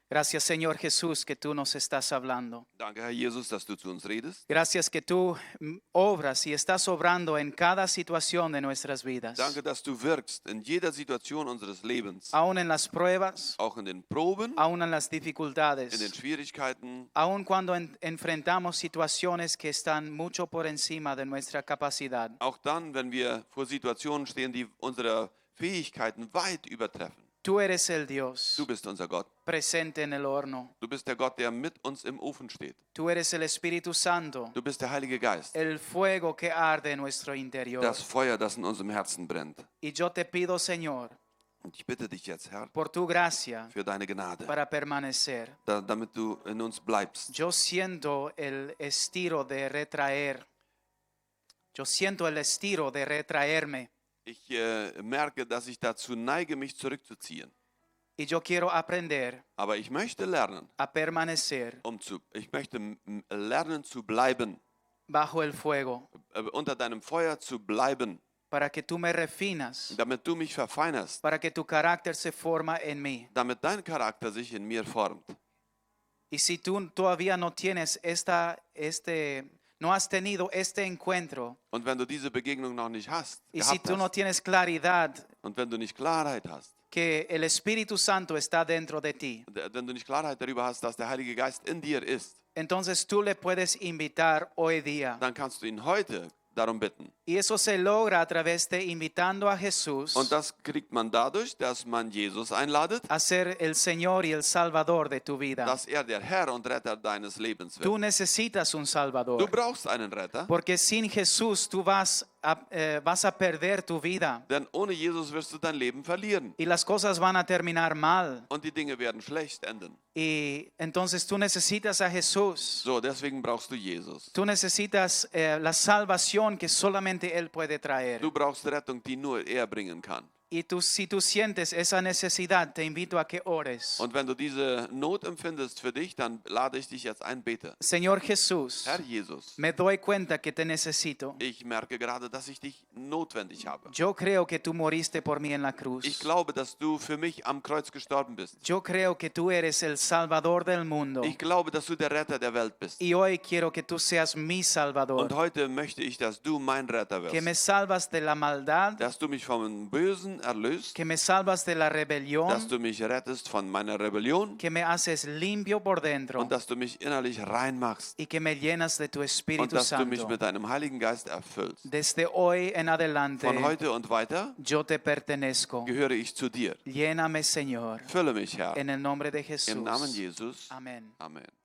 [SPEAKER 1] Gracias, Señor Jesús, que tú nos estás hablando.
[SPEAKER 2] Danke, Herr Jesus, dass du zu uns redest.
[SPEAKER 1] Gracias que tú obras y estás obrando en cada situación de nuestras vidas.
[SPEAKER 2] Danke, dass du wirkst in jeder Situation unseres Lebens.
[SPEAKER 1] Aún en las pruebas,
[SPEAKER 2] Auch in den Proben,
[SPEAKER 1] aún en las
[SPEAKER 2] in den
[SPEAKER 1] dificultades,
[SPEAKER 2] Schwierigkeiten,
[SPEAKER 1] aún cuando enfrentamos situaciones que están mucho por encima de nuestra capacidad.
[SPEAKER 2] auch dann, wenn wir vor Situationen stehen, die unsere Fähigkeiten weit übertreffen.
[SPEAKER 1] Tú eres el Dios
[SPEAKER 2] Du bist unser Gott.
[SPEAKER 1] presente en el horno.
[SPEAKER 2] Du bist der Gott, der mit uns im Ofen steht.
[SPEAKER 1] Tú eres el Espíritu Santo,
[SPEAKER 2] Du bist der Heilige Geist.
[SPEAKER 1] el fuego que arde en nuestro interior.
[SPEAKER 2] Das Feuer, das in unserem Herzen brennt.
[SPEAKER 1] Y yo te pido, Señor,
[SPEAKER 2] Und ich bitte dich jetzt, Herr,
[SPEAKER 1] por tu gracia
[SPEAKER 2] für deine Gnade,
[SPEAKER 1] para permanecer.
[SPEAKER 2] damit du in uns bleibst.
[SPEAKER 1] Yo siento el estiro de retraer. Yo siento el estiro de retraerme.
[SPEAKER 2] Ich merke, dass ich dazu neige, mich zurückzuziehen.
[SPEAKER 1] Y yo quiero aprender
[SPEAKER 2] Aber ich möchte lernen,
[SPEAKER 1] a permanecer
[SPEAKER 2] ich möchte lernen zu bleiben,
[SPEAKER 1] bajo el fuego
[SPEAKER 2] unter deinem Feuer zu bleiben,
[SPEAKER 1] para que tú me refinas,
[SPEAKER 2] damit du mich verfeinerst,
[SPEAKER 1] para que tu carácter se forma en mí.
[SPEAKER 2] damit dein Charakter sich in mir formt.
[SPEAKER 1] Y si tú todavía no tienes no has tenido este encuentro,
[SPEAKER 2] Und wenn du diese Begegnung noch nicht
[SPEAKER 1] y si
[SPEAKER 2] gehabt
[SPEAKER 1] tú no
[SPEAKER 2] hast,
[SPEAKER 1] tienes claridad
[SPEAKER 2] und wenn du nicht Klarheit hast,
[SPEAKER 1] que el Espíritu Santo está dentro de ti,
[SPEAKER 2] wenn du nicht Klarheit darüber hast, dass der Heilige Geist in dir ist,
[SPEAKER 1] entonces tú le puedes invitar hoy día.
[SPEAKER 2] dann kannst du ihn heute darum bitten.
[SPEAKER 1] Y eso se logra a través de invitando a Jesús
[SPEAKER 2] Und das kriegt man dadurch, dass man Jesus einladet,
[SPEAKER 1] a ser el Señor y el Salvador de tu vida.
[SPEAKER 2] dass er der Herr und Retter deines Lebens
[SPEAKER 1] Tú
[SPEAKER 2] wird.
[SPEAKER 1] necesitas un
[SPEAKER 2] Du
[SPEAKER 1] Salvador,
[SPEAKER 2] brauchst einen Retter,
[SPEAKER 1] porque sin Jesús tú vas a perder tu vida
[SPEAKER 2] denn ohne Jesus wirst du dein Leben verlieren.
[SPEAKER 1] y las cosas van a terminar mal.
[SPEAKER 2] Und die Dinge werden schlecht enden.
[SPEAKER 1] Y entonces tú necesitas a Jesús.
[SPEAKER 2] So, deswegen brauchst du Jesus.
[SPEAKER 1] Tú necesitas la salvación que solamente Él puede traer.
[SPEAKER 2] Du brauchst Rettung, die nur er bringen kann.
[SPEAKER 1] Y si tú sientes esa necesidad, te invito a que ores.
[SPEAKER 2] Und wenn du diese Not empfindest für dich, dann lade ich dich jetzt ein, bete.
[SPEAKER 1] Señor Jesús,
[SPEAKER 2] Herr Jesus,
[SPEAKER 1] me doy cuenta que te necesito.
[SPEAKER 2] ich merke gerade, dass ich dich notwendig habe.
[SPEAKER 1] Yo creo que tú moriste por mí en la cruz.
[SPEAKER 2] Ich glaube, dass du für mich am Kreuz gestorben bist.
[SPEAKER 1] Yo creo que tú eres el Salvador del mundo.
[SPEAKER 2] Ich glaube, dass du der Retter der Welt bist.
[SPEAKER 1] Y hoy quiero que tú seas mi Salvador.
[SPEAKER 2] Und heute möchte ich, dass du mein Retter
[SPEAKER 1] Que me
[SPEAKER 2] wirst.
[SPEAKER 1] salvas de la maldad.
[SPEAKER 2] Dass du mich vom Bösen erlöst.
[SPEAKER 1] Que me salvas de la
[SPEAKER 2] Dass
[SPEAKER 1] rebelión.
[SPEAKER 2] du mich rettest von meiner Rebellion.
[SPEAKER 1] Que me haces limpio por dentro.
[SPEAKER 2] Und dass du mich innerlich rein machst.
[SPEAKER 1] Y que me llenas de tu
[SPEAKER 2] Und
[SPEAKER 1] Espíritu
[SPEAKER 2] dass du mich
[SPEAKER 1] Santo.
[SPEAKER 2] mit deinem Heiligen Geist erfüllst.
[SPEAKER 1] Desde hoy en adelante,
[SPEAKER 2] Von heute und weiter
[SPEAKER 1] yo te pertenezco.
[SPEAKER 2] gehöre ich zu dir.
[SPEAKER 1] Lléname, Señor,
[SPEAKER 2] Fülle mich, Herr.
[SPEAKER 1] en el nombre de Jesús.
[SPEAKER 2] Im Namen Jesus.
[SPEAKER 1] Amén.
[SPEAKER 2] Amen.